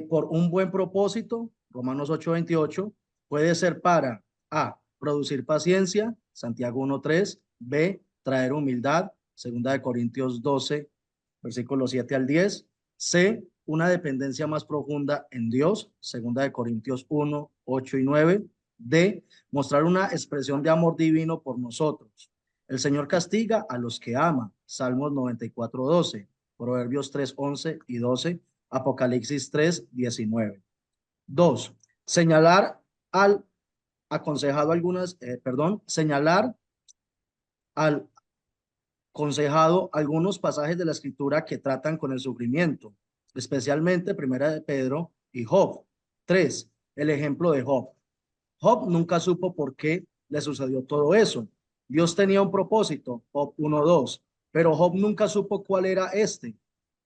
por un buen propósito, Romanos 8:28, puede ser para A, producir paciencia, Santiago 1:3, B, traer humildad, Segunda de Corintios 12, versículos 7 al 10, C, una dependencia más profunda en Dios, Segunda de Corintios 1, 8 y 9, D, mostrar una expresión de amor divino por nosotros. El Señor castiga a los que ama, Salmos 94:12, Proverbios 3:11 y 12, Apocalipsis 3:19. Dos, señalar al aconsejado señalar al aconsejado algunos pasajes de la escritura que tratan con el sufrimiento, especialmente Primera de Pedro y Job. Tres, el ejemplo de Job. Job nunca supo por qué le sucedió todo eso. Dios tenía un propósito, Job 1:2, pero Job nunca supo cuál era este.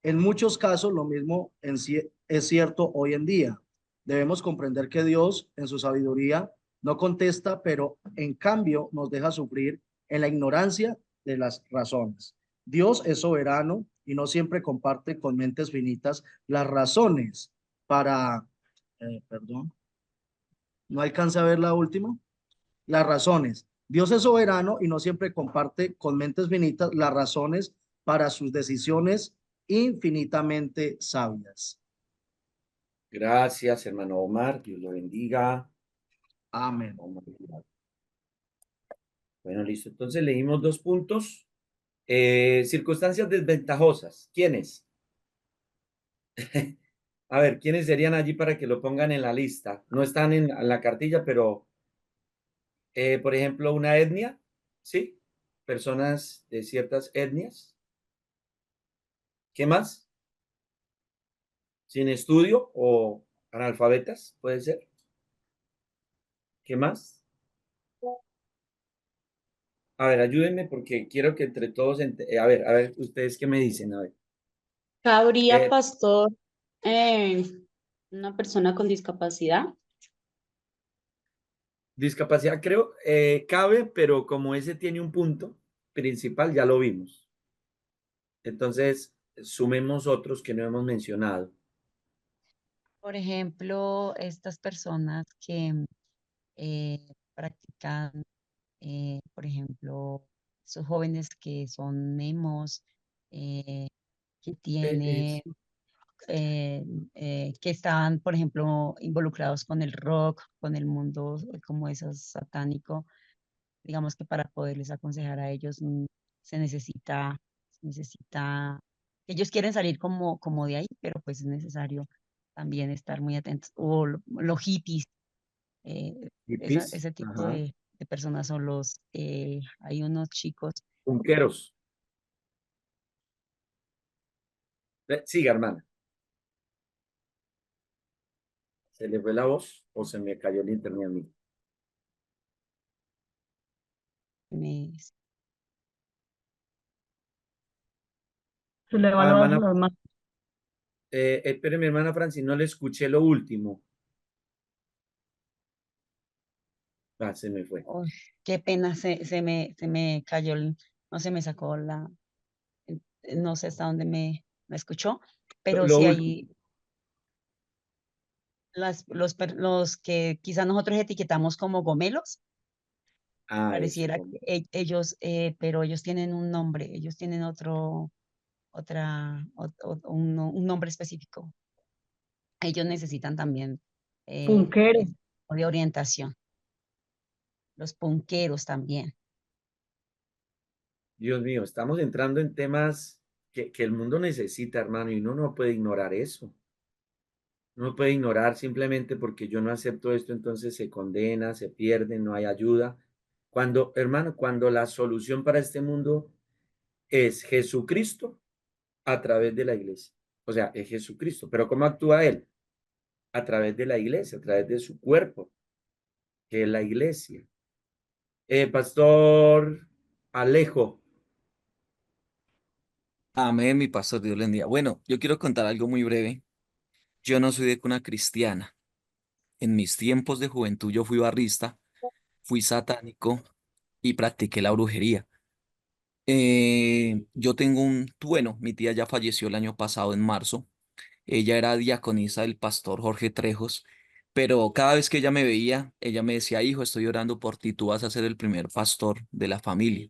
En muchos casos, lo mismo es cierto hoy en día. Debemos comprender que Dios, en su sabiduría, no contesta, pero en cambio nos deja sufrir en la ignorancia de las razones. Dios es soberano y no siempre comparte con mentes finitas las razones para, no alcancé a ver la última, las razones. Dios es soberano y no siempre comparte con mentes finitas las razones para sus decisiones infinitamente sabias. Gracias, hermano Omar. Dios lo bendiga. Amén. Bueno, listo. Entonces leímos 2 puntos. Circunstancias desventajosas. ¿Quiénes? A ver, ¿quiénes serían allí para que lo pongan en la lista? No están en la cartilla, pero, por ejemplo, una etnia, ¿sí? Personas de ciertas etnias. ¿Qué más? Sin estudio o analfabetas, puede ser. ¿Qué más? A ver, ayúdenme porque quiero que entre todos, a ver, ustedes qué me dicen, a ver. ¿Cabría, Eh, pastor, una persona con discapacidad? Discapacidad creo, cabe, pero como ese tiene un punto principal, ya lo vimos. Entonces, sumemos otros que no hemos mencionado. Por ejemplo, estas personas que practican, por ejemplo, esos jóvenes que son emos, que tienen, Es- que están, por ejemplo, involucrados con el rock, con el mundo como esos satánico, digamos que para poderles aconsejar a ellos se necesita, ellos quieren salir como de ahí, pero pues es necesario también estar muy atentos. O los hippies, hippies, ese tipo ajá. de personas son hay unos chicos. Punqueros. Siga, hermana. ¿Se le fue la voz o se me cayó el internet a mí? me- Se le va Ah, hermana, la más. espere, mi hermana Francis, no le escuché lo último. Ah, se me fue. Uy, qué pena, se me cayó, no se me sacó no sé hasta dónde me escuchó, pero Lo sí último. hay los que quizás nosotros etiquetamos como gomelos, Ah, eso. pareciera que ellos, pero ellos tienen un nombre, ellos tienen un nombre específico. Ellos necesitan también Punquero. de orientación, los punqueros también. Dios mío, estamos entrando en temas que el mundo necesita, hermano, y uno no puede ignorar eso. No puede ignorar simplemente porque yo no acepto esto, entonces se condena, se pierde, no hay ayuda. Cuando, hermano, cuando la solución para este mundo es Jesucristo a través de la iglesia. O sea, es Jesucristo. Pero ¿cómo actúa Él? A través de la iglesia, a través de su cuerpo, que es la iglesia. Pastor Alejo. Amén, mi pastor, Dios le bendiga. Bueno, yo quiero contar algo muy breve. Yo no soy de cuna cristiana. En mis tiempos de juventud yo fui barrista, fui satánico y practiqué la brujería. Yo tengo bueno, mi tía ya falleció el año pasado en marzo. Ella era diaconisa del pastor Jorge Trejos, pero cada vez que ella me veía, ella me decía, hijo, estoy orando por ti, tú vas a ser el primer pastor de la familia.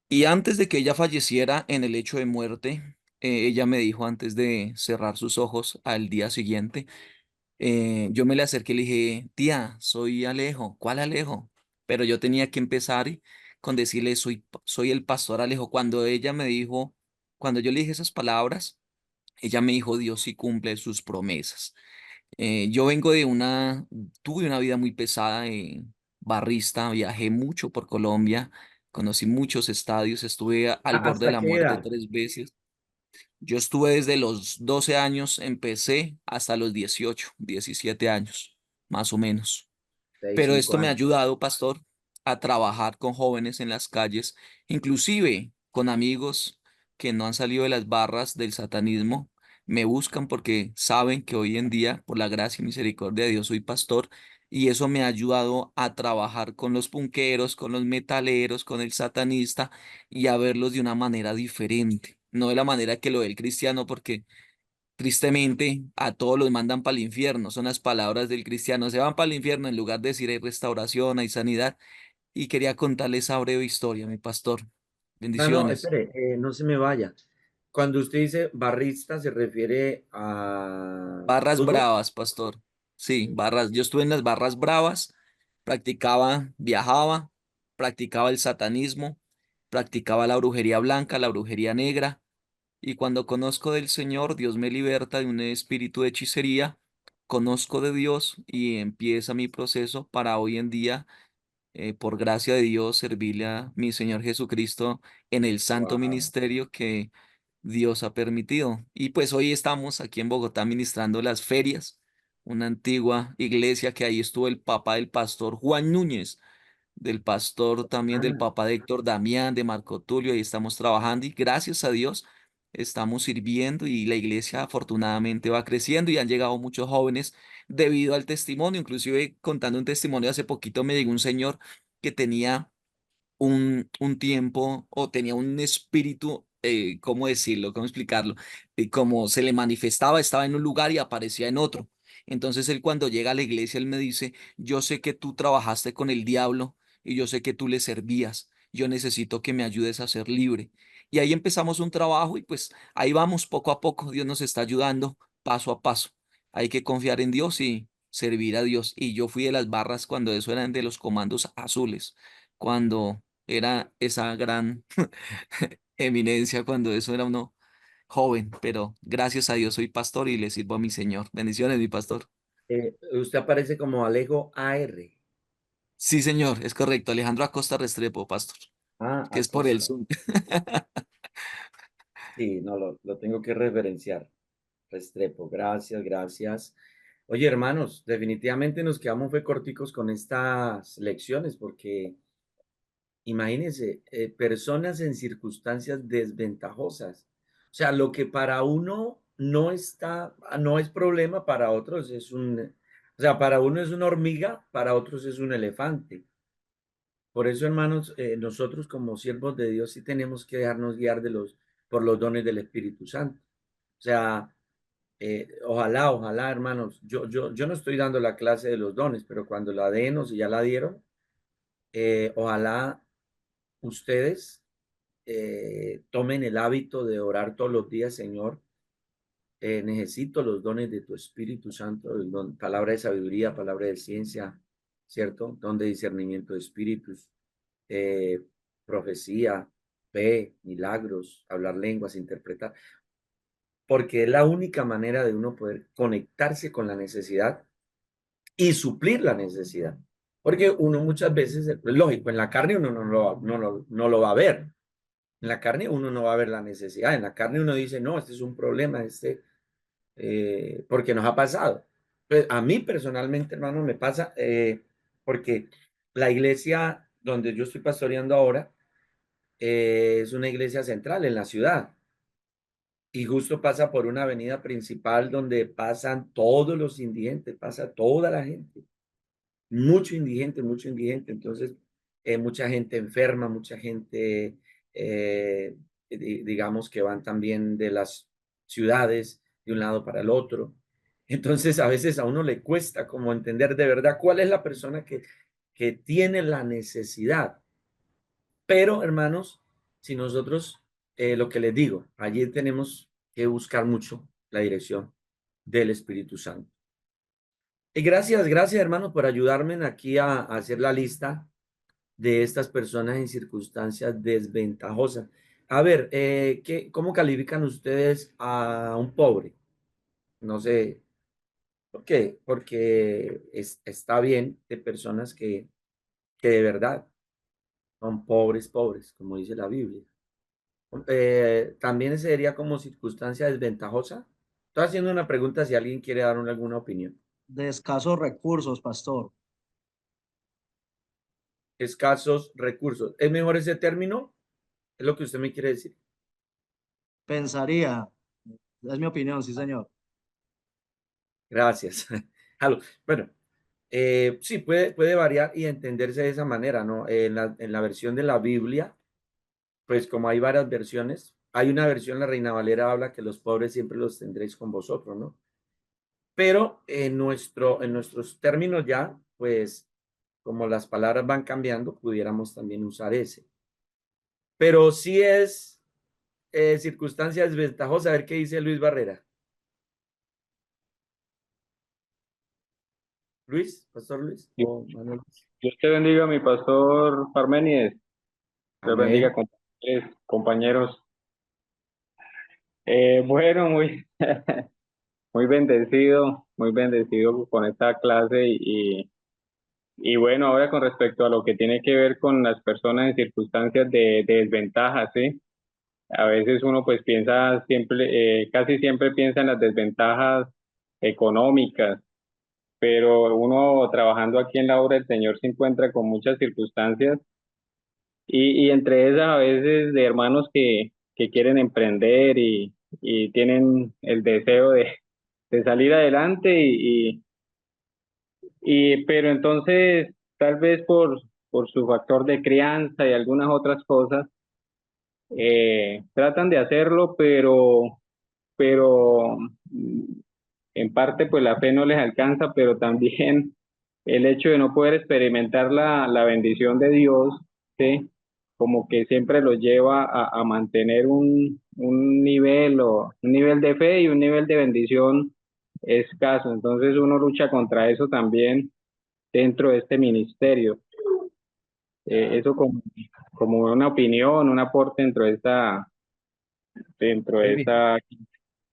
Y antes de que ella falleciera en el lecho de muerte, ella me dijo antes de cerrar sus ojos al día siguiente, yo me le acerqué y le dije, tía, soy Alejo. ¿Cuál Alejo? Pero yo tenía que empezar con decirle, soy el pastor Alejo. Cuando yo le dije esas palabras, ella me dijo, Dios sí cumple sus promesas. Yo vengo tuve una vida muy pesada, barrista, viajé mucho por Colombia, conocí muchos estadios, estuve al borde de ¿Hasta la qué muerte edad? 3 veces. Yo estuve desde los 12 años, empecé hasta los 18, 17 años, más o menos. Seis, Pero cinco esto me ha años. ayudado, pastor, a trabajar con jóvenes en las calles, inclusive con amigos que no han salido de las barras del satanismo. Me buscan porque saben que hoy en día, por la gracia y misericordia de Dios, soy pastor y eso me ha ayudado a trabajar con los punqueros, con los metaleros, con el satanista y a verlos de una manera diferente, no de la manera que lo ve el cristiano, porque tristemente, a todos los mandan para el infierno. Son las palabras del cristiano. Se van para el infierno en lugar de decir hay restauración, hay sanidad. Y quería contarles esa breve historia, mi pastor. No, Bendiciones. espere, no se me vaya. Cuando usted dice barrista, ¿se refiere a Barras fútbol? bravas, pastor. Sí, barras. Yo estuve en las barras bravas, practicaba, viajaba, practicaba el satanismo, practicaba la brujería blanca, la brujería negra. Y cuando conozco del Señor, Dios me liberta de un espíritu de hechicería, conozco de Dios y empieza mi proceso para hoy en día, por gracia de Dios, servirle a mi Señor Jesucristo en el santo Wow. ministerio que Dios ha permitido. Y pues hoy estamos aquí en Bogotá ministrando las ferias, una antigua iglesia que ahí estuvo el papá del pastor Juan Núñez, del pastor también del Ah, Papa de Héctor Damián, de Marco Tulio, ahí estamos trabajando y gracias a Dios estamos sirviendo y la iglesia afortunadamente va creciendo y han llegado muchos jóvenes debido al testimonio, inclusive contando un testimonio, hace poquito me llegó un señor que tenía un tiempo o tenía un espíritu, ¿cómo decirlo? ¿Cómo explicarlo? Como se le manifestaba, estaba en un lugar y aparecía en otro. Entonces él cuando llega a la iglesia, él me dice, yo sé que tú trabajaste con el diablo y yo sé que tú le servías. Yo necesito que me ayudes a ser libre. Y ahí empezamos un trabajo y pues ahí vamos poco a poco. Dios nos está ayudando paso a paso. Hay que confiar en Dios y servir a Dios. Y yo fui de las barras cuando eso eran de los comandos azules, cuando era esa gran eminencia, cuando eso era uno joven, pero gracias a Dios soy pastor y le sirvo a mi Señor. Bendiciones, mi pastor. usted aparece como Alejo AR. Sí, señor, es correcto. Alejandro Acosta Restrepo, pastor, Ah, que es por el Acosta. Zoom. Sí, no, lo tengo que referenciar. Restrepo, gracias, gracias. Oye, hermanos, definitivamente nos quedamos fue corticos con estas lecciones porque imagínense, personas en circunstancias desventajosas. O sea, lo que para uno no es problema, para otros o sea, para uno es una hormiga, para otros es un elefante. Por eso, hermanos, nosotros como siervos de Dios sí tenemos que dejarnos guiar por los dones del Espíritu Santo. O sea, ojalá, hermanos, yo no estoy dando la clase de los dones, pero cuando la den o si ya la dieron, ojalá ustedes tomen el hábito de orar todos los días, Señor. Necesito los dones de tu Espíritu Santo, palabra de sabiduría, palabra de ciencia, ¿cierto? Don de discernimiento de espíritus, eh, profecía, fe, milagros, hablar lenguas, interpretar, porque es la única manera de uno poder conectarse con la necesidad y suplir la necesidad. Porque uno muchas veces, es lógico, en la carne uno no lo va a ver. En la carne uno no va a ver la necesidad. En la carne uno dice, no, este es un problema, porque nos ha pasado. Pues a mí personalmente, hermano, me pasa porque la iglesia donde yo estoy pastoreando ahora es una iglesia central en la ciudad. y justo pasa por una avenida principal donde pasan todos los indigentes, pasa toda la gente, mucho indigente, entonces mucha gente enferma, mucha gente, digamos que van también de las ciudades de un lado para el otro. Entonces a veces a uno le cuesta como entender de verdad cuál es la persona que tiene la necesidad. Pero, hermanos, si nosotros, lo que les digo, allí tenemos que buscar mucho la dirección del Espíritu Santo. Y gracias, hermanos, por ayudarme aquí a hacer la lista de estas personas en circunstancias desventajosas. A ver, ¿cómo califican ustedes a un pobre? No sé, ¿por qué? Porque está bien de personas que de verdad son pobres, como dice la Biblia. También sería como circunstancia desventajosa. Estoy haciendo una pregunta si alguien quiere dar alguna opinión. De escasos recursos, pastor. Escasos recursos. ¿Es mejor ese término? ¿Es lo que usted me quiere decir? Pensaría, es mi opinión, sí, señor. Gracias. Bueno, sí, puede variar y entenderse de esa manera, ¿no? En la versión de la Biblia, pues como hay varias versiones, hay una versión, la Reina Valera habla que los pobres siempre los tendréis con vosotros, ¿no? Pero en nuestros términos ya, pues como las palabras van cambiando, pudiéramos también usar ese. Pero sí es circunstancia desventajosa. A ver qué dice Luis Barrera. Luis, Pastor Luis. O Manuel. Dios te bendiga, mi pastor Parménides. Dios bendiga, Amén. compañeros. Bueno, muy bendecido con esta clase y bueno, ahora con respecto a lo que tiene que ver con las personas en circunstancias de desventaja, ¿sí? A veces uno pues piensa siempre, casi siempre piensa en las desventajas económicas, pero uno trabajando aquí en la obra del Señor se encuentra con muchas circunstancias y entre esas a veces de hermanos que quieren emprender y tienen el deseo de salir adelante pero entonces tal vez por su factor de crianza y algunas otras cosas tratan de hacerlo, pero en parte pues la fe no les alcanza, pero también el hecho de no poder experimentar la bendición de Dios, ¿sí? Como que siempre los lleva a mantener un nivel o un nivel de fe y un nivel de bendición escaso. Entonces uno lucha contra eso también dentro de este ministerio. Eso como una opinión, un aporte dentro de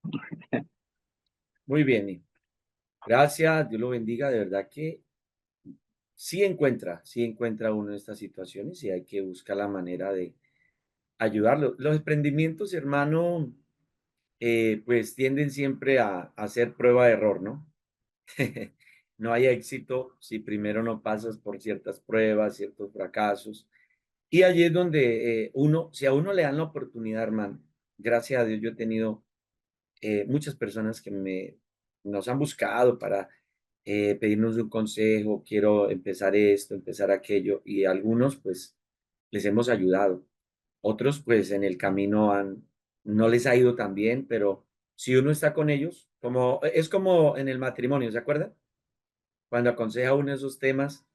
Muy bien. Muy bien. Gracias, Dios lo bendiga. De verdad que sí encuentra uno en estas situaciones y hay que buscar la manera de ayudarlo. Los emprendimientos, hermano, pues tienden siempre a hacer prueba de error, ¿no? No hay éxito si primero no pasas por ciertas pruebas, ciertos fracasos. Y allí es donde si a uno le dan la oportunidad, hermano, gracias a Dios yo he tenido muchas personas que nos han buscado para pedirnos un consejo, quiero empezar esto, empezar aquello, y algunos pues les hemos ayudado. Otros pues en el camino no les ha ido tan bien, pero si uno está con ellos, es como en el matrimonio, ¿se acuerdan? Cuando aconseja uno esos temas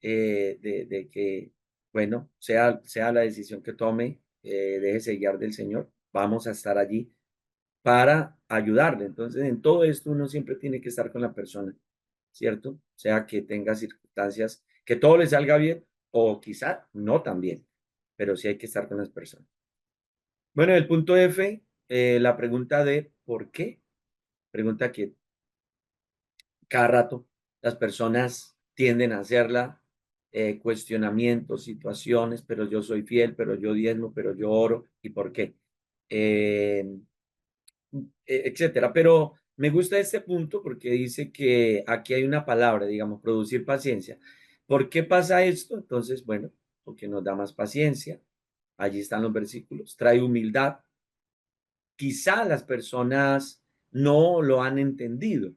de que, bueno, sea la decisión que tome, déjese guiar del Señor, vamos a estar allí para ayudarle. Entonces, en todo esto uno siempre tiene que estar con la persona, ¿cierto? Sea que tenga circunstancias, que todo le salga bien o quizá no tan bien, pero sí hay que estar con las personas. Bueno, el punto F, la pregunta de ¿por qué? Pregunta que cada rato las personas tienden a hacerla, cuestionamientos, situaciones, pero yo soy fiel, pero yo diezmo, pero yo oro, ¿y por qué? Etcétera. Pero me gusta este punto porque dice que aquí hay una palabra, digamos, producir paciencia. ¿Por qué pasa esto? Entonces, bueno, porque nos da más paciencia. Allí están los versículos. Trae humildad. quizá las personas no lo han entendido.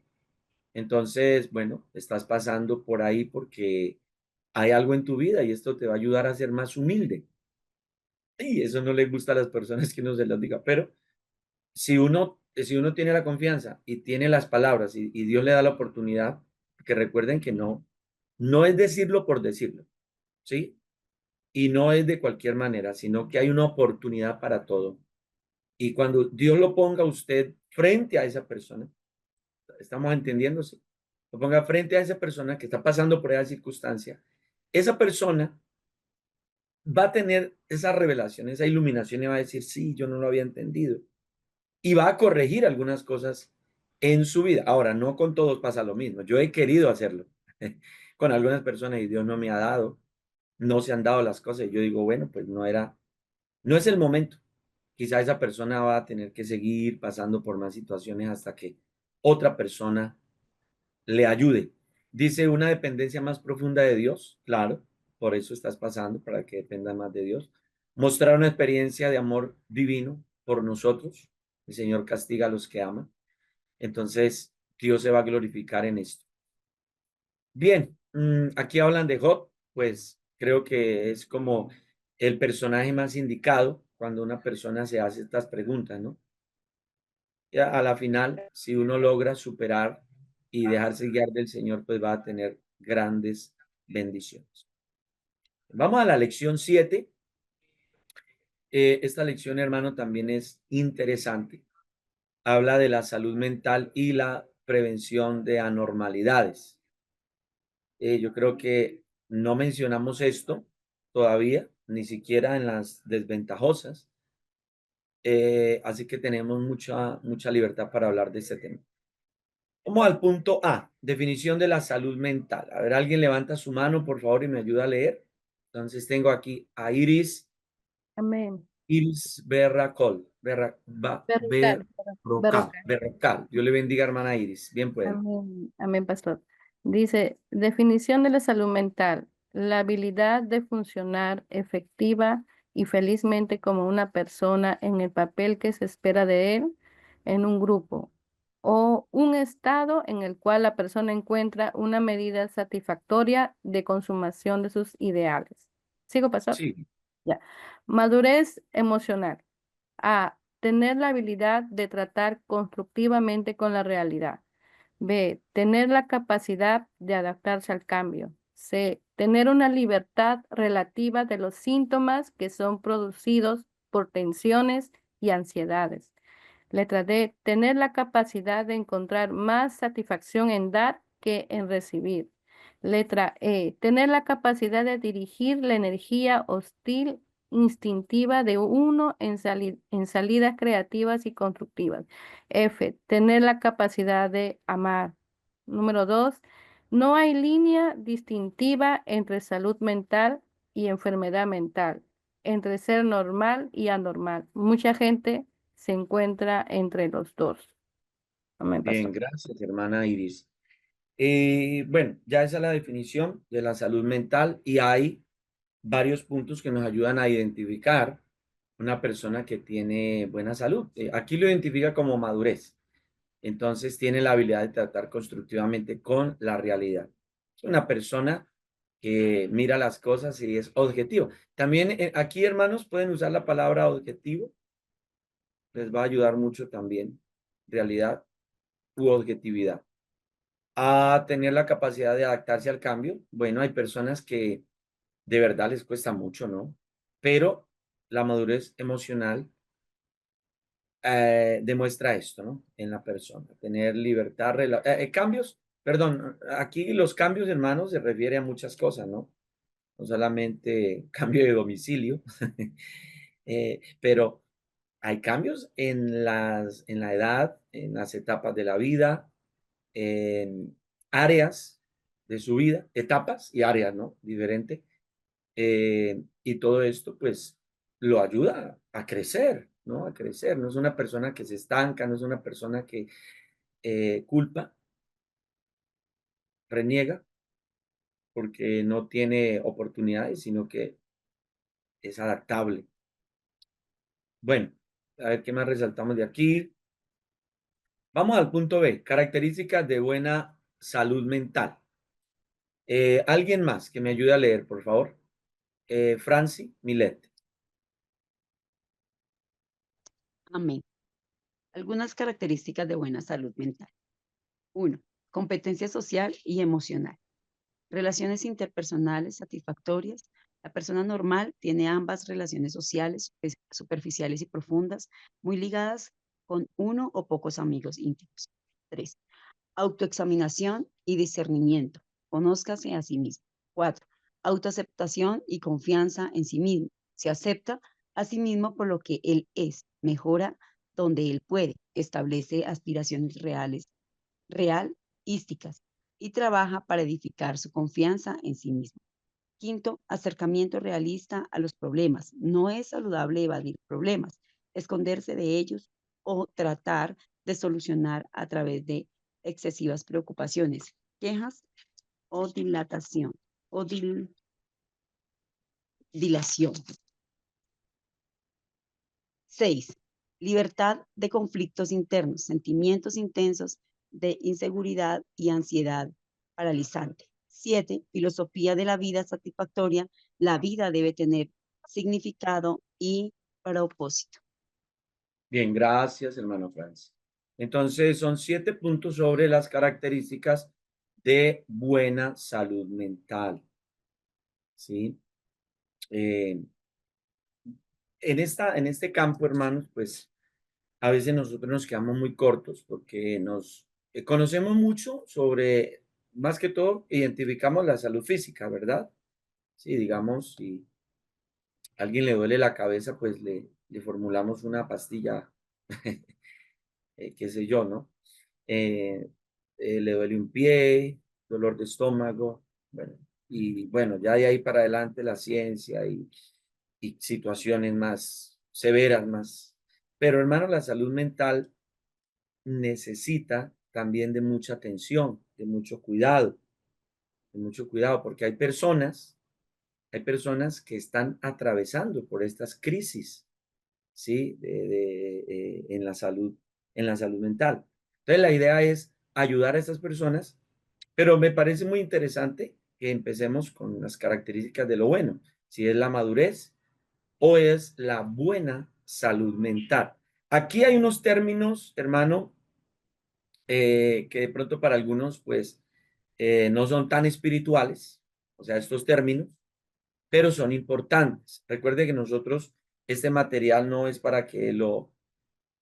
Entonces, bueno, estás pasando por ahí porque hay algo en tu vida y esto te va a ayudar a ser más humilde. Y eso no le gusta a las personas que no se las diga, pero si uno tiene la confianza y tiene las palabras y Dios le da la oportunidad, que recuerden que no es decirlo por decirlo, ¿sí? Y no es de cualquier manera, sino que hay una oportunidad para todo. Y cuando Dios lo ponga a usted frente a esa persona, estamos entendiéndose, lo ponga frente a esa persona que está pasando por esa circunstancia, esa persona va a tener esa revelación, esa iluminación y va a decir, sí, yo no lo había entendido. Y va a corregir algunas cosas en su vida. Ahora, no con todos pasa lo mismo. Yo he querido hacerlo con algunas personas y Dios no me ha dado, no se han dado las cosas. Y yo digo, bueno, pues no es el momento. Quizá esa persona va a tener que seguir pasando por más situaciones hasta que otra persona le ayude. Dice una dependencia más profunda de Dios, claro, por eso estás pasando, para que dependa más de Dios. Mostrar una experiencia de amor divino por nosotros. El Señor castiga a los que aman. Entonces, Dios se va a glorificar en esto. Bien, aquí hablan de Job, pues creo que es como el personaje más indicado cuando una persona se hace estas preguntas, ¿no? Y a la final, si uno logra superar y dejarse guiar del Señor, pues va a tener grandes bendiciones. Vamos a la lección 7. Esta lección, hermano, también es interesante. Habla de la salud mental y la prevención de anormalidades. Yo creo que no mencionamos esto todavía, ni siquiera en las desventajosas. Así que tenemos mucha libertad para hablar de este tema. Vamos al punto A, definición de la salud mental. A ver, alguien levanta su mano, por favor, y me ayuda a leer. Entonces tengo aquí a Iris Amén. Berracol, Berrocal. Berrocal. Berrocal. Dios le bendiga, hermana Iris. Bien puede. Amén. Amén, pastor. Dice, definición de la salud mental. La habilidad de funcionar efectiva y felizmente como una persona en el papel que se espera de él en un grupo o un estado en el cual la persona encuentra una medida satisfactoria de consumación de sus ideales. ¿Sigo, pastor? Sí, Ya. Madurez emocional. A. Tener la habilidad de tratar constructivamente con la realidad. B. Tener la capacidad de adaptarse al cambio. C. Tener una libertad relativa de los síntomas que son producidos por tensiones y ansiedades. Letra D. Tener la capacidad de encontrar más satisfacción en dar que en recibir. Letra E. Tener la capacidad de dirigir la energía hostil instintiva de uno en salidas creativas y constructivas. F. Tener la capacidad de amar. Número 2. No hay línea distintiva entre salud mental y enfermedad mental, entre ser normal y anormal. Mucha gente se encuentra entre los dos. Amén, bien, pastor. gracias, hermana Iris. Bueno, ya esa es la definición de la salud mental y hay varios puntos que nos ayudan a identificar una persona que tiene buena salud. Aquí lo identifica como madurez. Entonces tiene la habilidad de tratar constructivamente con la realidad. Es una persona que mira las cosas y es objetivo. También aquí, hermanos, pueden usar la palabra objetivo. Les va a ayudar mucho también. Realidad u objetividad. A tener la capacidad de adaptarse al cambio. Bueno, hay personas que de verdad les cuesta mucho, ¿no? Pero la madurez emocional demuestra esto, ¿no? En la persona, tener libertad, cambios, perdón, aquí los cambios, hermanos, se refiere a muchas cosas, ¿no? No solamente cambio de domicilio, pero hay cambios en la edad, en las etapas de la vida, en áreas de su vida, etapas y áreas, ¿no? Diferente. Y todo esto, pues, lo ayuda a crecer, ¿no? A crecer. No es una persona que se estanca, no es una persona que culpa, reniega, porque no tiene oportunidades, sino que es adaptable. Bueno, A ver qué más resaltamos de aquí. Vamos al punto B, características de buena salud mental. ¿Alguien más que me ayude a leer, por favor? Franci Milet. Amén. Algunas características de buena salud mental. 1. Competencia social y emocional. Relaciones interpersonales satisfactorias. La persona normal tiene ambas relaciones sociales, superficiales y profundas, muy ligadas con uno o pocos amigos íntimos. 3. Autoexaminación y discernimiento. Conózcase a sí mismo. 4. Autoaceptación y confianza en sí mismo. Se acepta a sí mismo por lo que él es. Mejora donde él puede. Establece aspiraciones realísticas y trabaja para edificar su confianza en sí mismo. 5. Acercamiento realista a los problemas. No es saludable evadir problemas, esconderse de ellos o tratar de solucionar a través de excesivas preocupaciones, quejas o dilatación o dilación. 6. Libertad de conflictos internos, sentimientos intensos de inseguridad y ansiedad paralizante. 7. Filosofía de la vida satisfactoria. La vida debe tener significado y propósito. Bien, gracias, hermano Francis. Entonces, son 7 puntos sobre las características de buena salud mental. ¿Sí? En este campo, hermanos, pues a veces nosotros nos quedamos muy cortos porque nos conocemos mucho sobre, más que todo, identificamos la salud física, ¿verdad? Sí, digamos, si a alguien le duele la cabeza, pues le formulamos una pastilla, qué sé yo, ¿no? Le duele un pie, dolor de estómago, bueno, y bueno, ya de ahí para adelante la ciencia y situaciones más severas, más. Pero hermano, la salud mental necesita también de mucha atención, de mucho cuidado, porque hay personas que están atravesando por estas crisis, ¿sí? En la salud mental. Entonces, la idea es ayudar a estas personas, pero me parece muy interesante que empecemos con las características de lo bueno, si es la madurez o es la buena salud mental. Aquí hay unos términos, hermano, que de pronto para algunos, pues, no son tan espirituales, o sea, estos términos, pero son importantes. Recuerde que nosotros, este material no es para que lo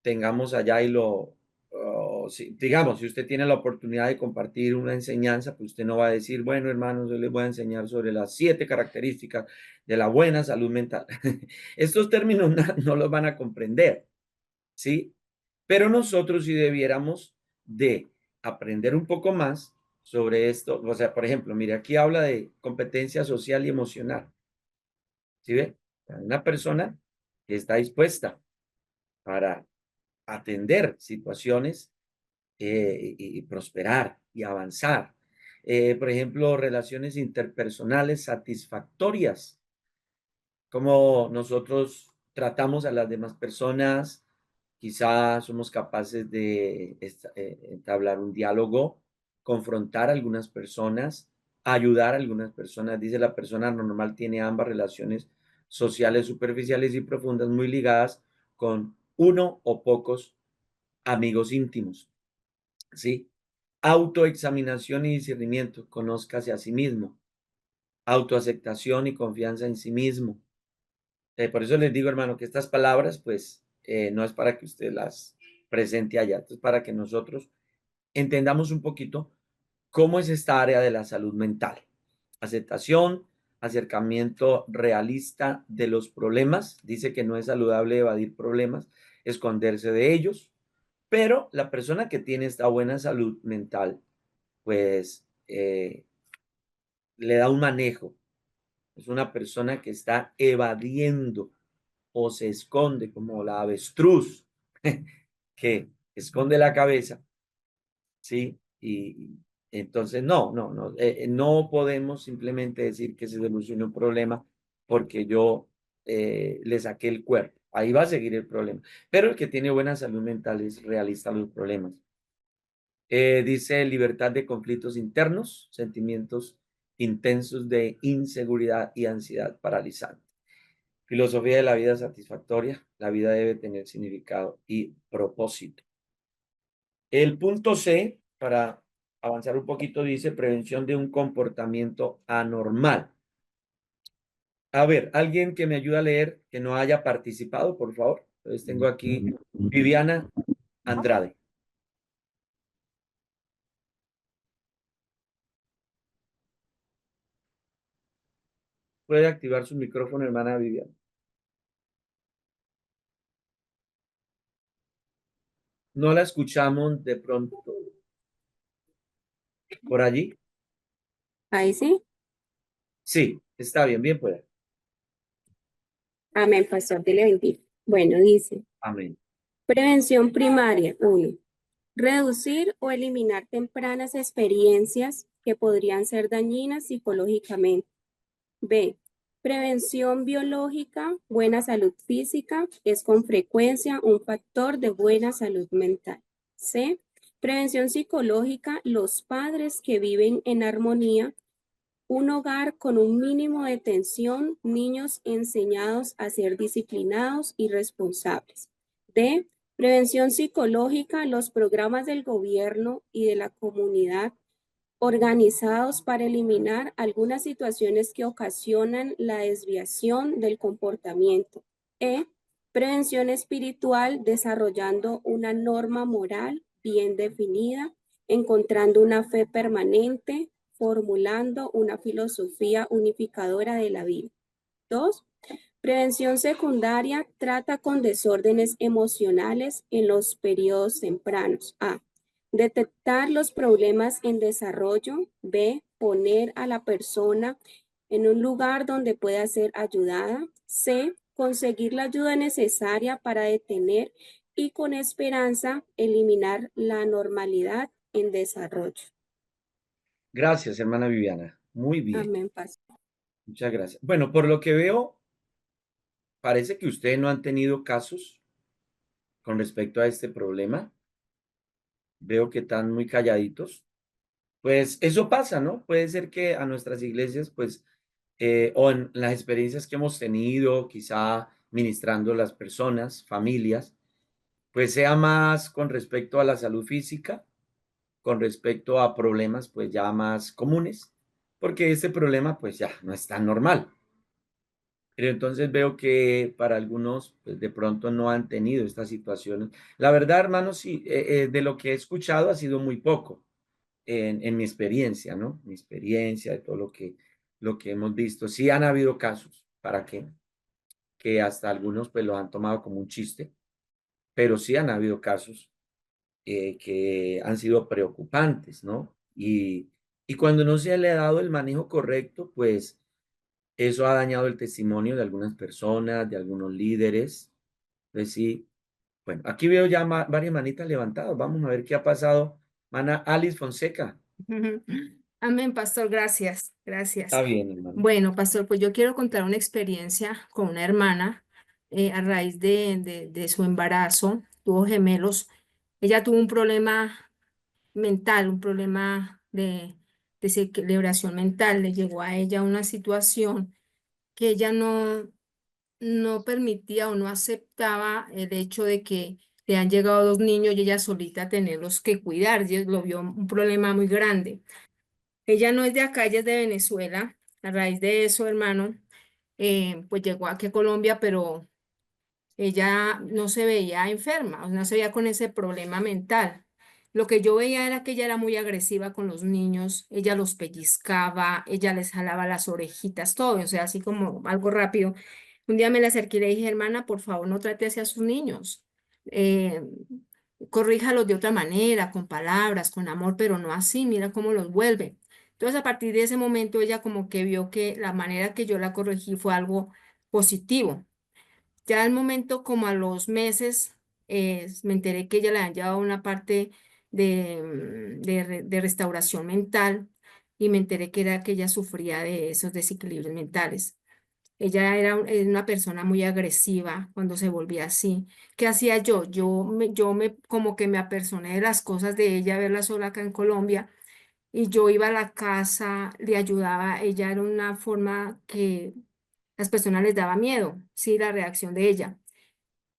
tengamos allá y digamos, si usted tiene la oportunidad de compartir una enseñanza, pues usted no va a decir, bueno, hermanos, yo les voy a enseñar sobre las 7 características de la buena salud mental. Estos términos no los van a comprender, ¿sí? Pero nosotros sí debiéramos de aprender un poco más sobre esto. O sea, por ejemplo, mire, aquí habla de competencia social y emocional. ¿Sí ve? Una persona que está dispuesta para atender situaciones y prosperar y avanzar. Por ejemplo, relaciones interpersonales satisfactorias, como nosotros tratamos a las demás personas, quizás somos capaces de entablar un diálogo, confrontar a algunas personas, ayudar a algunas personas. Dice la persona normal tiene ambas relaciones sociales superficiales y profundas muy ligadas con uno o pocos amigos íntimos. ¿Sí? Autoexaminación y discernimiento, conózcase a sí mismo. Autoaceptación y confianza en sí mismo. Por eso les digo, hermano, que estas palabras, pues, no es para que usted las presente allá, es para que nosotros entendamos un poquito cómo es esta área de la salud mental. Aceptación, acercamiento realista de los problemas. Dice que no es saludable evadir problemas, esconderse de ellos, pero la persona que tiene esta buena salud mental, pues, le da un manejo. Es una persona que está evadiendo o se esconde como la avestruz que esconde la cabeza, ¿sí? Y entonces no podemos simplemente decir que se soluciona un problema porque yo le saqué el cuerpo. Ahí va a seguir el problema. Pero el que tiene buena salud mental es realista a los problemas. Dice libertad de conflictos internos, sentimientos intensos de inseguridad y ansiedad paralizante. Filosofía de la vida satisfactoria. La vida debe tener significado y propósito. El punto C, para avanzar un poquito, dice prevención de un comportamiento anormal. A ver, alguien que me ayude a leer que no haya participado, por favor. Entonces tengo aquí Viviana Andrade. Puede activar su micrófono, hermana Viviana. No la escuchamos de pronto. ¿Por allí? Ahí sí. Sí, está bien, bien puede. Amén, pastor, Dios le bendiga. Bueno, dice, Amén. prevención primaria, 1. Reducir o eliminar tempranas experiencias que podrían ser dañinas psicológicamente. B. Prevención biológica, buena salud física es con frecuencia un factor de buena salud mental. C. Prevención psicológica, los padres que viven en armonía, un hogar con un mínimo de tensión, niños enseñados a ser disciplinados y responsables. D. Prevención psicológica, los programas del gobierno y de la comunidad organizados para eliminar algunas situaciones que ocasionan la desviación del comportamiento. E. Prevención espiritual, desarrollando una norma moral bien definida, encontrando una fe permanente, formulando una filosofía unificadora de la vida. 2. Prevención secundaria trata con desórdenes emocionales en los periodos tempranos. A. Detectar los problemas en desarrollo. B. Poner a la persona en un lugar donde pueda ser ayudada. C. Conseguir la ayuda necesaria para detener y con esperanza eliminar la normalidad en desarrollo. Gracias, hermana Viviana. Muy bien. Amén, pastor. Muchas gracias. Bueno, por lo que veo, parece que ustedes no han tenido casos con respecto a este problema. Veo que están muy calladitos. Pues eso pasa, ¿no? Puede ser que a nuestras iglesias, pues, o en las experiencias que hemos tenido, quizá ministrando las personas, familias, pues sea más con respecto a la salud física, con respecto a problemas, pues ya más comunes, porque este problema, pues ya no es tan normal. Pero entonces veo que para algunos, pues de pronto no han tenido estas situaciones. La verdad, hermanos, sí, de lo que he escuchado ha sido muy poco en mi experiencia, ¿no? Mi experiencia, de todo lo que hemos visto. Sí han habido casos, ¿para qué? Que hasta algunos pues lo han tomado como un chiste, pero sí han habido casos que han sido preocupantes, ¿no? Y cuando no se le ha dado el manejo correcto, pues eso ha dañado el testimonio de algunas personas, de algunos líderes. Pues sí, bueno, aquí veo ya varias manitas levantadas. Vamos a ver qué ha pasado. Mana Alice Fonseca. Amén, pastor, gracias, gracias. Está bien, hermano. Bueno, pastor, pues yo quiero contar una experiencia con una hermana a raíz de su embarazo, tuvo gemelos. Ella tuvo un problema mental, un problema de desequilibración mental. Le llegó a ella una situación que ella no permitía o no aceptaba el hecho de que le han llegado 2 niños y ella solita tenerlos que cuidar. Y lo vio un problema muy grande. Ella no es de acá, ella es de Venezuela. A raíz de eso, hermano, pues llegó aquí a Colombia, pero ella no se veía enferma, o no se veía con ese problema mental. Lo que yo veía era que ella era muy agresiva con los niños, ella los pellizcaba, ella les jalaba las orejitas, todo, o sea, así como algo rápido. Un día me le acerqué y le dije, hermana, por favor, no trate así a sus niños. Eh, Corríjalos de otra manera, con palabras, con amor, pero no así, mira cómo los vuelve. Entonces, a partir de ese momento, ella como que vio que la manera que yo la corregí fue algo positivo. Ya al momento, como a los meses, me enteré que ella le habían llevado a una parte de restauración mental y me enteré que era que ella sufría de esos desequilibrios mentales. Ella era una persona muy agresiva cuando se volvía así. ¿Qué hacía yo? Yo me como que me apersoné de las cosas de ella, verla sola acá en Colombia, y yo iba a la casa, le ayudaba. Ella era una forma que las personas les daba miedo, sí, la reacción de ella.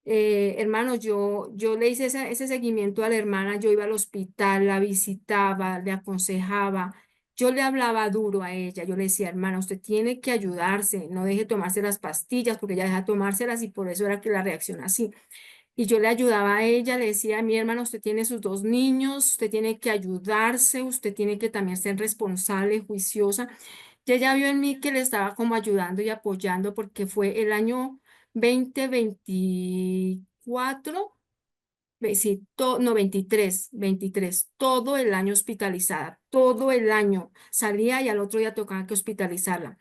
Hermano, yo le hice ese seguimiento a la hermana, yo iba al hospital, la visitaba, le aconsejaba, yo le hablaba duro a ella, yo le decía, hermana, usted tiene que ayudarse, no deje tomarse las pastillas, porque ella deja tomárselas y por eso era que la reacción así. Y yo le ayudaba a ella, le decía, mi hermana, usted tiene sus 2 niños, usted tiene que ayudarse, usted tiene que también ser responsable, juiciosa. Y ella vio en mí que le estaba como ayudando y apoyando porque fue el año 2024, sí, no, 23, todo el año hospitalizada, todo el año salía y al otro día tocaba que hospitalizarla.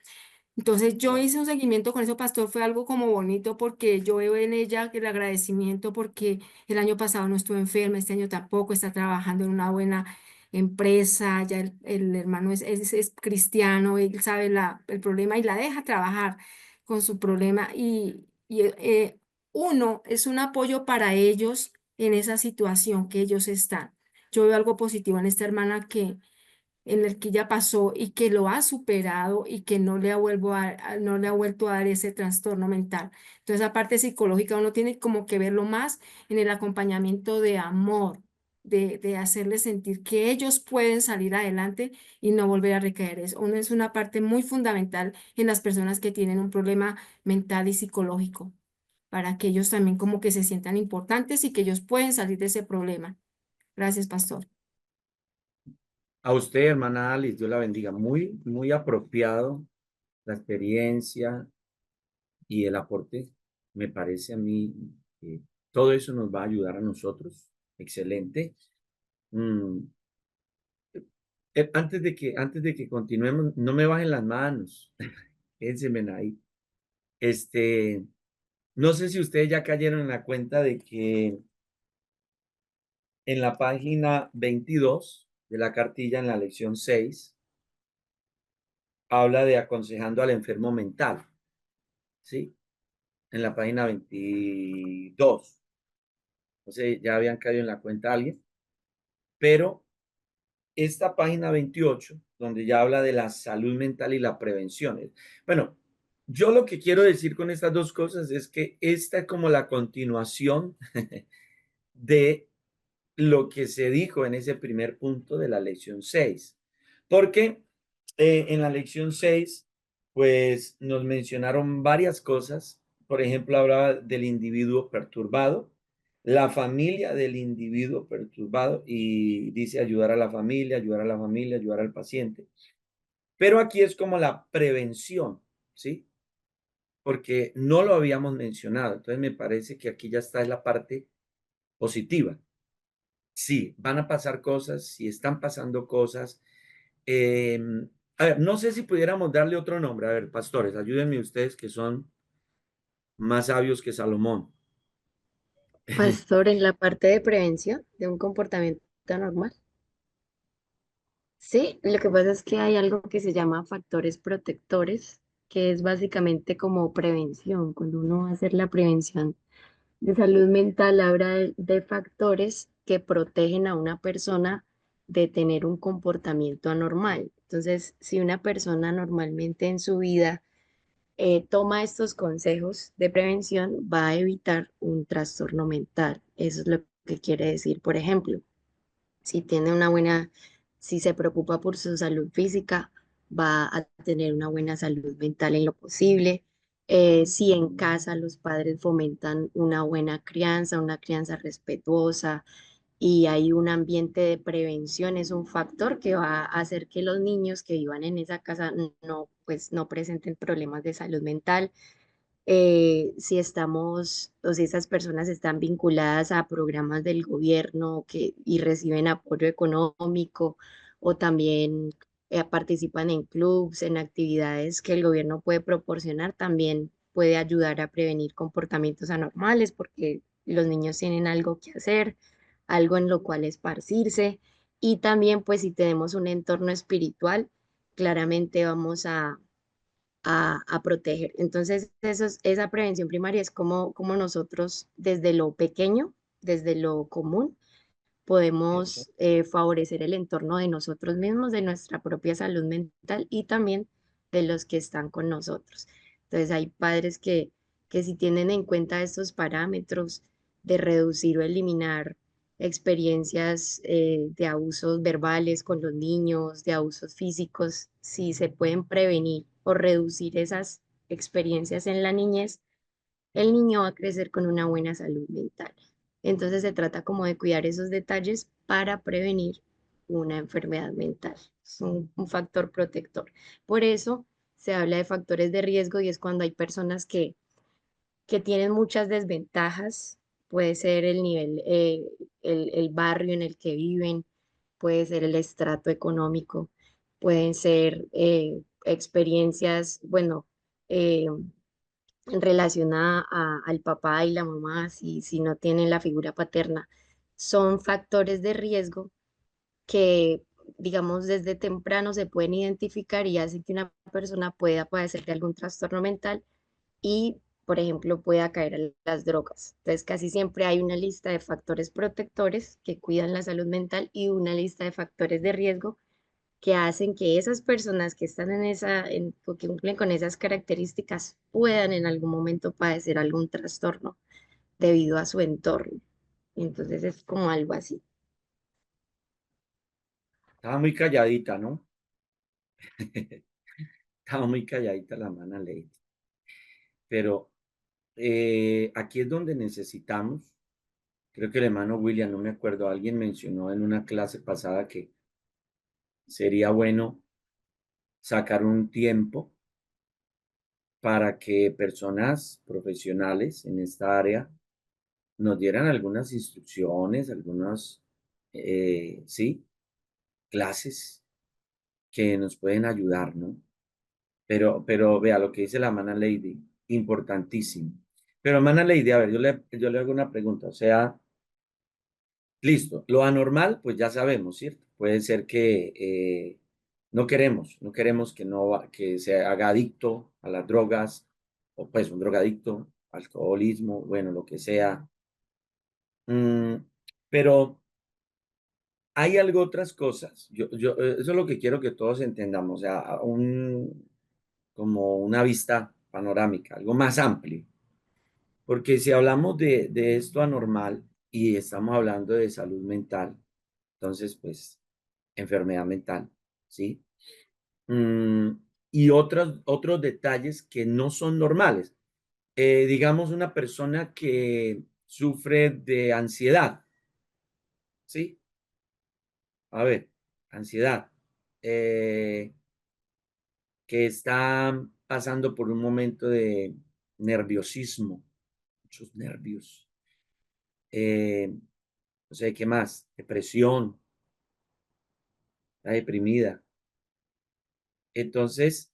Entonces yo Wow. hice un seguimiento con eso, pastor, fue algo como bonito porque yo veo en ella el agradecimiento porque el año pasado no estuvo enferma, este año tampoco, está trabajando en una buena empresa, ya el hermano es cristiano, él sabe el problema y la deja trabajar con su problema y uno es un apoyo para ellos en esa situación que ellos están. Yo veo algo positivo en esta hermana en el que ya pasó y que lo ha superado y que no le ha vuelto a dar ese trastorno mental. Entonces, la parte psicológica uno tiene como que verlo más en el acompañamiento de amor, de hacerles sentir que ellos pueden salir adelante y no volver a recaer. Es una parte muy fundamental en las personas que tienen un problema mental y psicológico, para que ellos también como que se sientan importantes y que ellos pueden salir de ese problema. Gracias, pastor. A usted, hermana Alice, Dios la bendiga. Muy, muy apropiado la experiencia y el aporte. Me parece a mí que todo eso nos va a ayudar a nosotros. Excelente. Mm, antes de que continuemos, no me bajen las manos. Quédense ahí. No sé si ustedes ya cayeron en la cuenta de que en la página 22 de la cartilla, en la lección 6, habla de aconsejando al enfermo mental, ¿sí? En la página 22. No sé, ya habían caído en la cuenta alguien, pero esta página 28, donde ya habla de la salud mental y la prevención. Bueno, yo lo que quiero decir con estas dos cosas es que esta es como la continuación de lo que se dijo en ese primer punto de la lección 6. Porque en la lección 6, pues nos mencionaron varias cosas. Por ejemplo, hablaba del individuo perturbado, la familia del individuo perturbado y dice ayudar a la familia, ayudar a la familia, ayudar al paciente. Pero aquí es como la prevención, ¿sí? Porque no lo habíamos mencionado. Entonces me parece que aquí ya está la parte positiva. Sí, van a pasar cosas, sí están pasando cosas. A ver, no sé si pudiéramos darle otro nombre. A ver, pastores, ayúdenme ustedes que son más sabios que Salomón. Pastor, en la parte de prevención de un comportamiento anormal. Sí, lo que pasa es que hay algo que se llama factores protectores, que es básicamente como prevención. Cuando uno va a hacer la prevención de salud mental, habla de factores que protegen a una persona de tener un comportamiento anormal. Entonces, si una persona normalmente en su vida toma estos consejos de prevención, va a evitar un trastorno mental. Eso es lo que quiere decir. Por ejemplo, si tiene una buena, si se preocupa por su salud física, va a tener una buena salud mental en lo posible. Si en casa los padres fomentan una crianza respetuosa y hay un ambiente de prevención, es un factor que va a hacer que los niños que vivan en esa casa pues, no presenten problemas de salud mental. Si estamos o si esas personas están vinculadas a programas del gobierno y reciben apoyo económico o también participan en clubs, en actividades que el gobierno puede proporcionar, también puede ayudar a prevenir comportamientos anormales porque los niños tienen algo que hacer, algo en lo cual esparcirse y también pues si tenemos un entorno espiritual, claramente vamos a a proteger. Entonces, esa prevención primaria es como nosotros desde lo pequeño, desde lo común, podemos favorecer el entorno de nosotros mismos, de nuestra propia salud mental y también de los que están con nosotros. Entonces hay padres que si tienen en cuenta estos parámetros de reducir o eliminar experiencias de abusos verbales con los niños, de abusos físicos, si se pueden prevenir o reducir esas experiencias en la niñez, el niño va a crecer con una buena salud mental. Entonces se trata como de cuidar esos detalles para prevenir una enfermedad mental. Es un factor protector. Por eso se habla de factores de riesgo y es cuando hay personas que tienen muchas desventajas. Puede ser el nivel, el barrio en el que viven, puede ser el estrato económico, pueden ser experiencias, bueno, en relación al papá y la mamá, si no tienen la figura paterna, son factores de riesgo que, digamos, desde temprano se pueden identificar y hacen que una persona pueda padecer de algún trastorno mental y, por ejemplo, pueda caer a las drogas. Entonces, casi siempre hay una lista de factores protectores que cuidan la salud mental y una lista de factores de riesgo que hacen que esas personas que están o que cumplen con esas características puedan en algún momento padecer algún trastorno debido a su entorno. Entonces es como algo así. Estaba muy calladita, ¿no? Estaba muy calladita la hermana Lady. Pero aquí es donde necesitamos, creo que el hermano William, no me acuerdo, alguien mencionó en una clase pasada que sería bueno sacar un tiempo para que personas profesionales en esta área nos dieran algunas instrucciones, algunas, sí, clases que nos pueden ayudar, ¿no? Pero vea lo que dice la hermana Lady, importantísimo. Pero hermana Lady, a ver, yo le hago una pregunta, o sea, listo, lo anormal, pues ya sabemos, ¿cierto? Puede ser que no queremos que se haga adicto a las drogas, o pues un drogadicto, alcoholismo, bueno, lo que sea. Pero hay algo otras cosas. Eso es lo que quiero que todos entendamos, o sea, como una vista panorámica, algo más amplio. Porque si hablamos de esto anormal y estamos hablando de salud mental, entonces, pues, enfermedad mental, ¿sí? Y otros detalles que no son normales. Digamos, una persona que sufre de ansiedad, ¿sí? A ver, ansiedad, que está pasando por un momento de nerviosismo, muchos nervios. No sé, ¿qué más? Depresión, está deprimida. Entonces,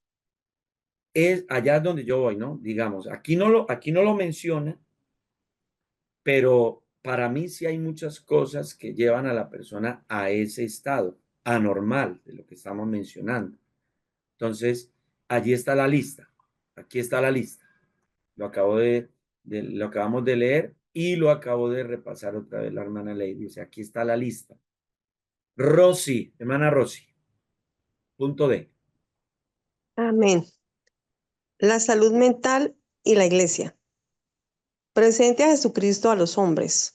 es allá donde yo voy, ¿no? Digamos, aquí no lo menciona, pero para mí sí hay muchas cosas que llevan a la persona a ese estado anormal de lo que estamos mencionando. Entonces, allí está la lista. Aquí está la lista. Lo acabamos de leer y lo acabo de repasar otra vez la hermana Lady. O sea, aquí está la lista. Rosy, hermana Rosy. Punto D. Amén. La salud mental y la iglesia. Presente a Jesucristo a los hombres.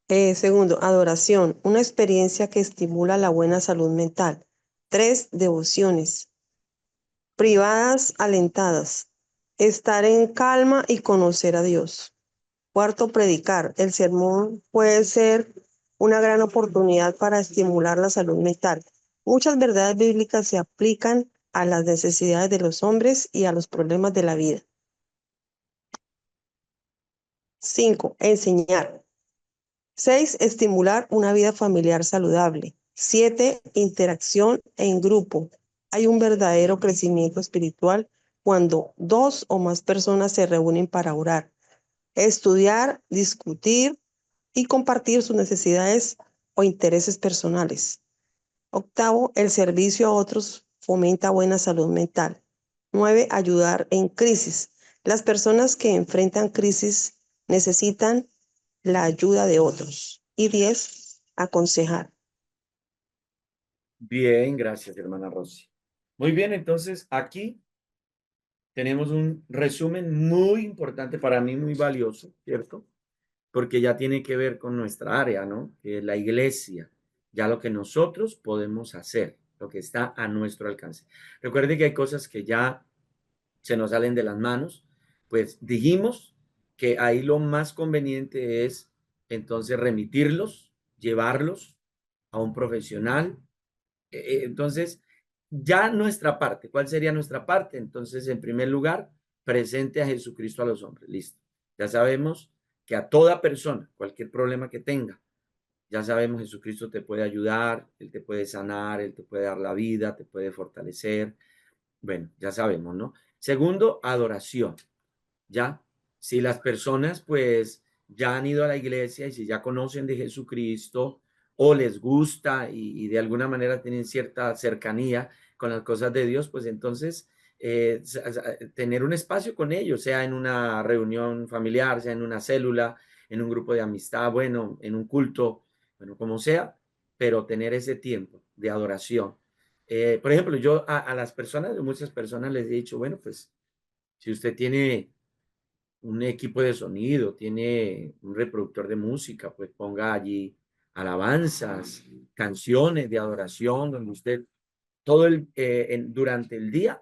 Segundo, adoración, una experiencia que estimula la buena salud mental. 3, devociones. Privadas alentadas. Estar en calma y conocer a Dios. 4, predicar. El sermón puede ser una gran oportunidad para estimular la salud mental. Muchas verdades bíblicas se aplican a las necesidades de los hombres y a los problemas de la vida. 5, enseñar. 6, estimular una vida familiar saludable. 7, interacción en grupo. Hay un verdadero crecimiento espiritual cuando 2 o más personas se reúnen para orar. Estudiar, discutir y compartir sus necesidades o intereses personales. 8, el servicio a otros fomenta buena salud mental. 9, ayudar en crisis. Las personas que enfrentan crisis necesitan la ayuda de otros. Y 10, aconsejar. Bien, gracias, hermana Rosy. Muy bien, entonces aquí tenemos un resumen muy importante para mí, muy valioso, ¿cierto? Porque ya tiene que ver con nuestra área, ¿no? Que es la iglesia, ya lo que nosotros podemos hacer, lo que está a nuestro alcance. Recuerde que hay cosas que ya se nos salen de las manos, pues dijimos que ahí lo más conveniente es entonces remitirlos, llevarlos a un profesional. Entonces, ya nuestra parte, ¿cuál sería nuestra parte? Entonces, en primer lugar, presente a Jesucristo a los hombres. Listo. Ya sabemos que a toda persona, cualquier problema que tenga, ya sabemos, Jesucristo te puede ayudar, Él te puede sanar, Él te puede dar la vida, te puede fortalecer. Bueno, ya sabemos, ¿no? Segundo, adoración. Ya, si las personas pues ya han ido a la iglesia y si ya conocen de Jesucristo o les gusta y de alguna manera tienen cierta cercanía con las cosas de Dios, pues entonces tener un espacio con ellos, sea en una reunión familiar, sea en una célula, en un grupo de amistad, bueno, en un culto, bueno, como sea, pero tener ese tiempo de adoración. Por ejemplo, yo a las personas, muchas personas les he dicho, bueno, pues si usted tiene un equipo de sonido, tiene un reproductor de música, pues ponga allí alabanzas, canciones de adoración, donde usted durante el día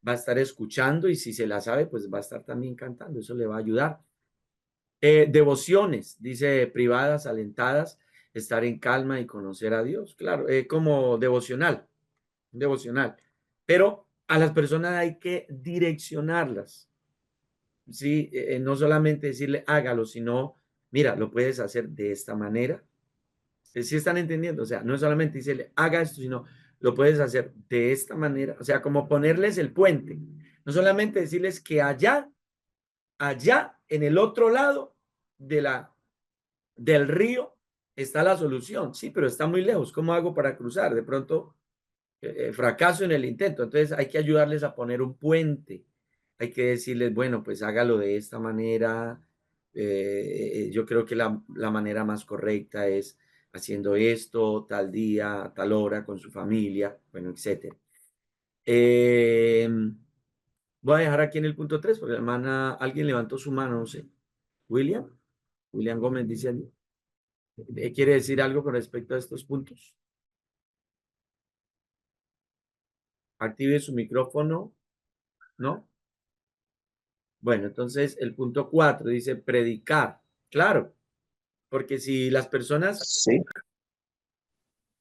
va a estar escuchando y si se la sabe, pues va a estar también cantando, eso le va a ayudar. Devociones, dice privadas, alentadas, estar en calma y conocer a Dios, claro, como devocional, pero a las personas hay que direccionarlas. Sí, no solamente decirle hágalo, sino, mira, lo puedes hacer de esta manera. ¿Sí están entendiendo? O sea, no es solamente decirle haga esto, sino lo puedes hacer de esta manera. O sea, como ponerles el puente. No solamente decirles que allá, en el otro lado del río está la solución. Sí, pero está muy lejos. ¿Cómo hago para cruzar? De pronto fracaso en el intento. Entonces hay que ayudarles a poner un puente. Hay que decirles, bueno, pues hágalo de esta manera. Yo creo que la manera más correcta es haciendo esto, tal día, tal hora, con su familia, bueno, etcétera. Voy a dejar aquí en el punto 3, porque la hermana, alguien levantó su mano, no sé. William Gómez dice allí. ¿Quiere decir algo con respecto a estos puntos? Active su micrófono, ¿no? Bueno, entonces el punto 4 dice predicar. Claro, porque si las personas,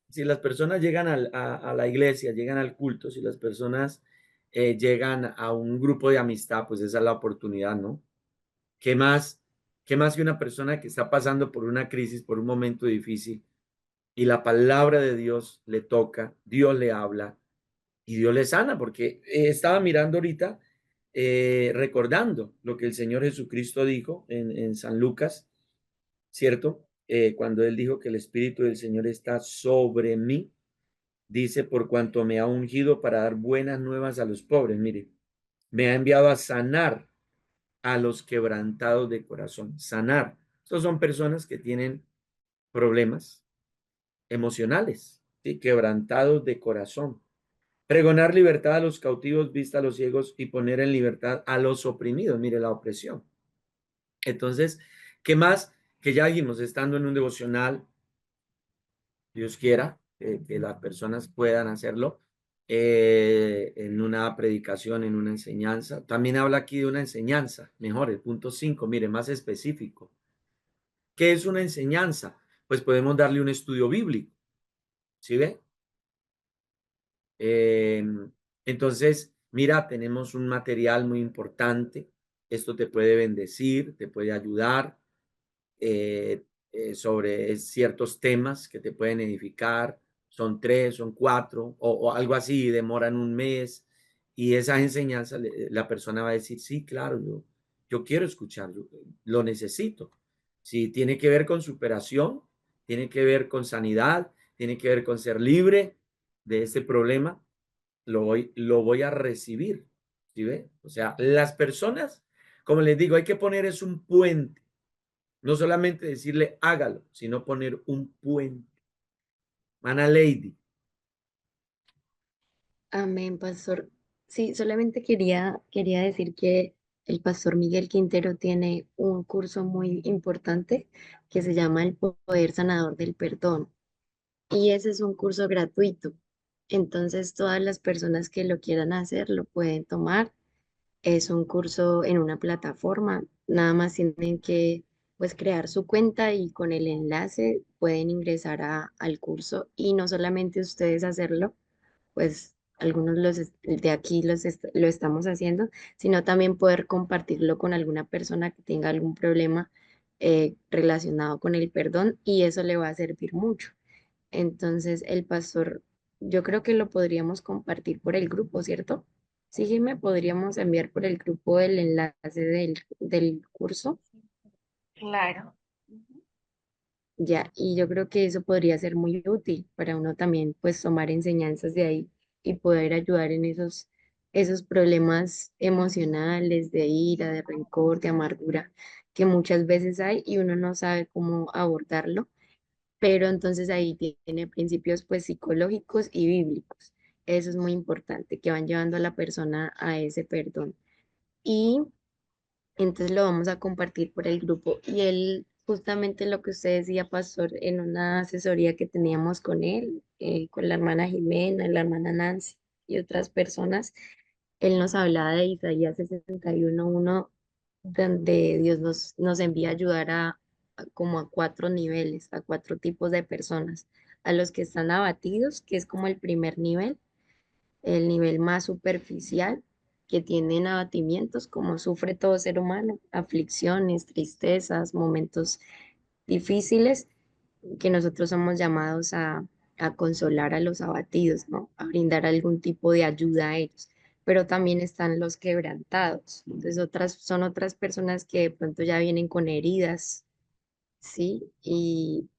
si las personas llegan a la iglesia, llegan al culto, si las personas llegan a un grupo de amistad, pues esa es la oportunidad, ¿no? ¿Qué más que una persona que está pasando por una crisis, por un momento difícil, y la palabra de Dios le toca, Dios le habla y Dios le sana? Porque estaba mirando ahorita, recordando lo que el Señor Jesucristo dijo en San Lucas, ¿cierto? Cuando Él dijo que el Espíritu del Señor está sobre mí, dice, por cuanto me ha ungido para dar buenas nuevas a los pobres. Mire, me ha enviado a sanar a los quebrantados de corazón. Sanar. Estos son personas que tienen problemas emocionales, ¿sí? Quebrantados de corazón. Pregonar libertad a los cautivos, vista a los ciegos y poner en libertad a los oprimidos. Mire la opresión. Entonces, ¿qué más? Que ya dijimos, estando en un devocional, Dios quiera que las personas puedan hacerlo, en una predicación, en una enseñanza. También habla aquí de una enseñanza, mejor, el punto 5, mire, más específico. ¿Qué es una enseñanza? Pues podemos darle un estudio bíblico, ¿sí ve? Entonces, mira, tenemos un material muy importante. Esto te puede bendecir, te puede ayudar sobre ciertos temas que te pueden edificar. Son 3, son 4 o algo así, demoran un mes. Y esa enseñanza, la persona va a decir, sí, claro, yo quiero escuchar, lo necesito. Si tiene que ver con superación, tiene que ver con sanidad, tiene que ver con ser libre de este problema, lo voy a recibir. ¿Sí ve? O sea, las personas, como les digo, hay que poner es un puente. No solamente decirle hágalo, sino poner un puente. Mana Lady. Amén, pastor. Sí, solamente quería decir que el pastor Miguel Quintero tiene un curso muy importante que se llama El Poder Sanador del Perdón. Y ese es un curso gratuito. Entonces, todas las personas que lo quieran hacer lo pueden tomar. Es un curso en una plataforma. Nada más tienen que pues crear su cuenta y con el enlace pueden ingresar al curso y no solamente ustedes hacerlo, pues algunos de aquí lo estamos haciendo, sino también poder compartirlo con alguna persona que tenga algún problema relacionado con el perdón y eso le va a servir mucho. Entonces, el pastor, yo creo que lo podríamos compartir por el grupo, ¿cierto? Sí, me podríamos enviar por el grupo el enlace del curso. Claro. Ya, y yo creo que eso podría ser muy útil para uno también, pues, tomar enseñanzas de ahí y poder ayudar en esos problemas emocionales, de ira, de rencor, de amargura, que muchas veces hay y uno no sabe cómo abordarlo, pero entonces ahí tiene principios, pues, psicológicos y bíblicos. Eso es muy importante, que van llevando a la persona a ese perdón. Y entonces lo vamos a compartir por el grupo. Y él, justamente lo que usted decía, pastor, en una asesoría que teníamos con él, con la hermana Jimena, la hermana Nancy y otras personas, él nos hablaba de Isaías 61:1, donde Dios nos envía a ayudar como a 4 niveles, a 4 tipos de personas. A los que están abatidos, que es como el primer nivel, el nivel más superficial, que tienen abatimientos, como sufre todo ser humano, aflicciones, tristezas, momentos difíciles, que nosotros somos llamados a consolar a los abatidos, ¿no? A brindar algún tipo de ayuda a ellos. Pero también están los quebrantados. Entonces, son otras personas que de pronto ya vienen con heridas, ¿sí? Y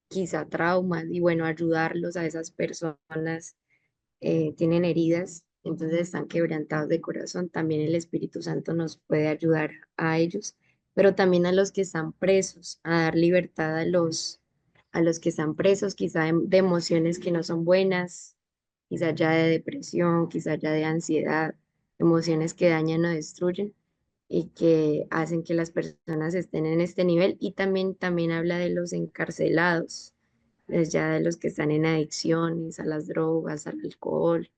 quizá traumas, y bueno, ayudarlos a esas personas tienen heridas, entonces están quebrantados de corazón, también el Espíritu Santo nos puede ayudar a ellos, pero también a los que están presos, a dar libertad a los que están presos, quizá de emociones que no son buenas, quizá ya de depresión, quizá ya de ansiedad, emociones que dañan o destruyen y que hacen que las personas estén en este nivel. Y también habla de los encarcelados, es ya de los que están en adicciones, a las drogas, al alcohol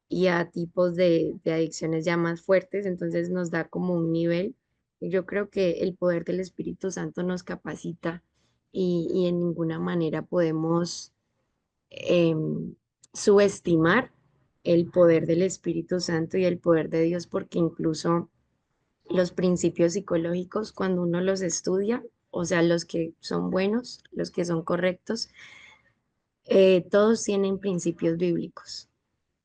y a tipos de adicciones ya más fuertes, entonces nos da como un nivel. Y yo creo que el poder del Espíritu Santo nos capacita y en ninguna manera podemos em, subestimar el poder del Espíritu Santo y el poder de Dios, porque incluso los principios psicológicos, cuando uno los estudia, o sea, los que son buenos, los que son correctos, todos tienen principios bíblicos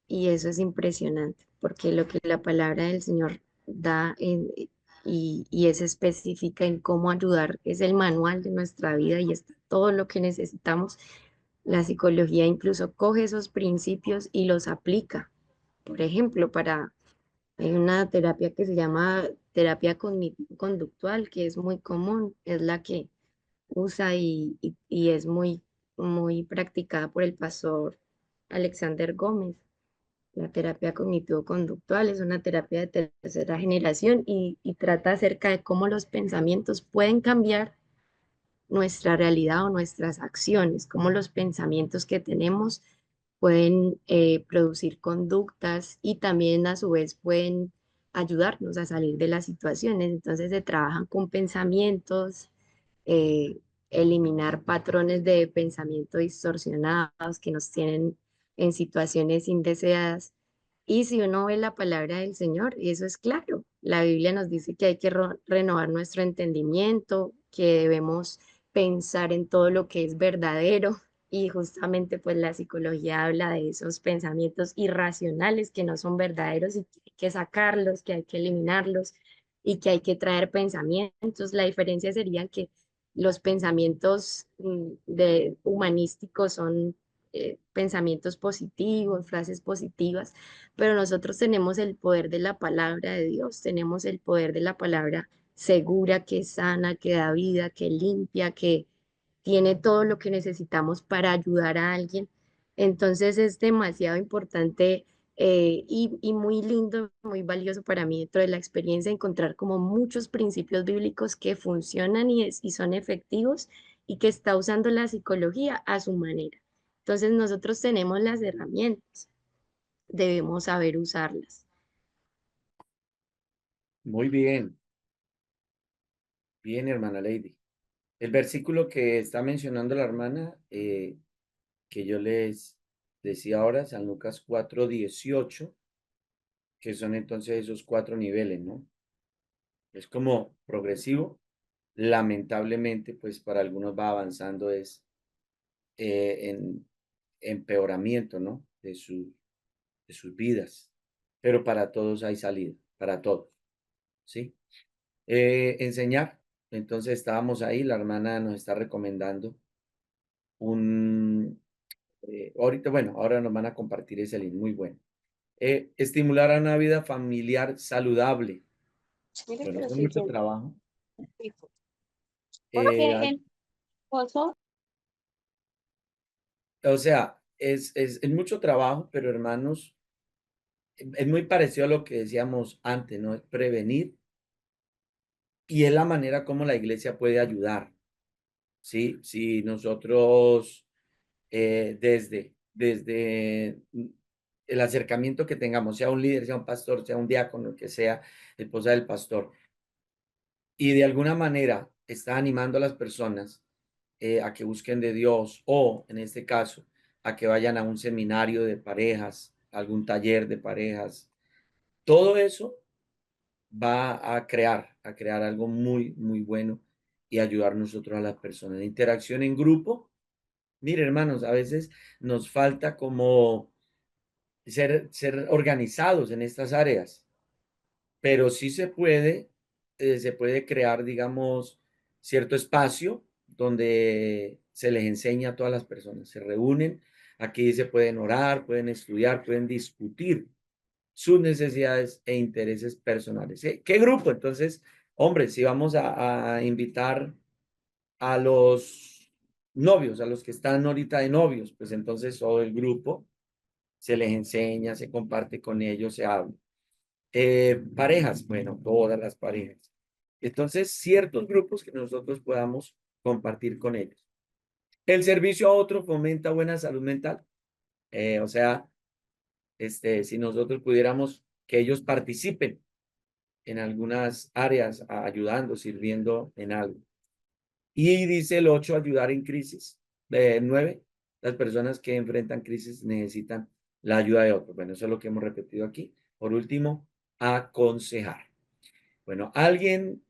y eso es impresionante, porque lo que la palabra del Señor da y es específica en cómo ayudar, es el manual de nuestra vida y está todo lo que necesitamos. La psicología incluso coge esos principios y los aplica. Por ejemplo, hay una terapia que se llama terapia cognitivo-conductual, que es muy común, es la que usa y es muy practicada por el pastor Alexander Gómez. La terapia cognitivo-conductual es una terapia de tercera generación y trata acerca de cómo los pensamientos pueden cambiar nuestra realidad o nuestras acciones, cómo los pensamientos que tenemos pueden producir conductas y también a su vez pueden ayudarnos a salir de las situaciones. Entonces se trabajan con pensamientos, eh, eliminar patrones de pensamiento distorsionados que nos tienen en situaciones indeseadas. Y si uno ve la palabra del Señor, y eso es claro, la Biblia nos dice que hay que renovar nuestro entendimiento, que debemos pensar en todo lo que es verdadero, y justamente pues la psicología habla de esos pensamientos irracionales que no son verdaderos y que hay que sacarlos, que hay que eliminarlos y que hay que traer pensamientos. La diferencia sería que los pensamientos humanísticos son pensamientos positivos, frases positivas, pero nosotros tenemos el poder de la palabra de Dios, tenemos el poder de la palabra segura, que sana, que da vida, que limpia, que tiene todo lo que necesitamos para ayudar a alguien. Entonces es demasiado importante y muy lindo, muy valioso para mí dentro de la experiencia encontrar como muchos principios bíblicos que funcionan y son efectivos y que está usando la psicología a su manera. Entonces nosotros tenemos las herramientas, debemos saber usarlas. Muy bien. Bien, hermana Lady. El versículo que está mencionando la hermana, que yo les decía ahora, San Lucas 4:18, que son entonces esos 4 niveles, ¿no? Es como progresivo. Lamentablemente, pues para algunos va avanzando es en empeoramiento, ¿no? De sus vidas. Pero para todos hay salida, para todos, ¿sí? Enseñar. Entonces estábamos ahí, la hermana nos está recomendando ahorita, bueno, ahora nos van a compartir ese link, muy bueno. Estimular a una vida familiar saludable. Bueno, es mucho trabajo. O sea, es mucho trabajo, pero hermanos, es muy parecido a lo que decíamos antes, ¿no? Es prevenir y es la manera como la iglesia puede ayudar, ¿sí? Si nosotros desde el acercamiento que tengamos, sea un líder, sea un pastor, sea un diácono, que sea esposa del pastor, y de alguna manera está animando a las personas a que busquen de Dios o, en este caso, a que vayan a un seminario de parejas, algún taller de parejas. Todo eso va a crear algo muy, muy bueno y ayudar nosotros a las personas. Interacción en grupo. Mire, hermanos, a veces nos falta como ser organizados en estas áreas, pero sí se puede crear, digamos, cierto espacio donde se les enseña a todas las personas. Se reúnen, aquí se pueden orar, pueden estudiar, pueden discutir sus necesidades e intereses personales. ¿Qué grupo? Entonces, hombre, si vamos a invitar a los novios, a los que están ahorita de novios, pues entonces todo el grupo se les enseña, se comparte con ellos, se habla. Parejas, bueno, todas las parejas. Entonces, ciertos grupos que nosotros podamos compartir con ellos. El servicio a otro fomenta buena salud mental. O sea, si nosotros pudiéramos que ellos participen en algunas áreas, ayudando, sirviendo en algo. Y dice el 8, ayudar en crisis. 9, las personas que enfrentan crisis necesitan la ayuda de otros. Bueno, eso es lo que hemos repetido aquí. Por último, aconsejar. Bueno, alguien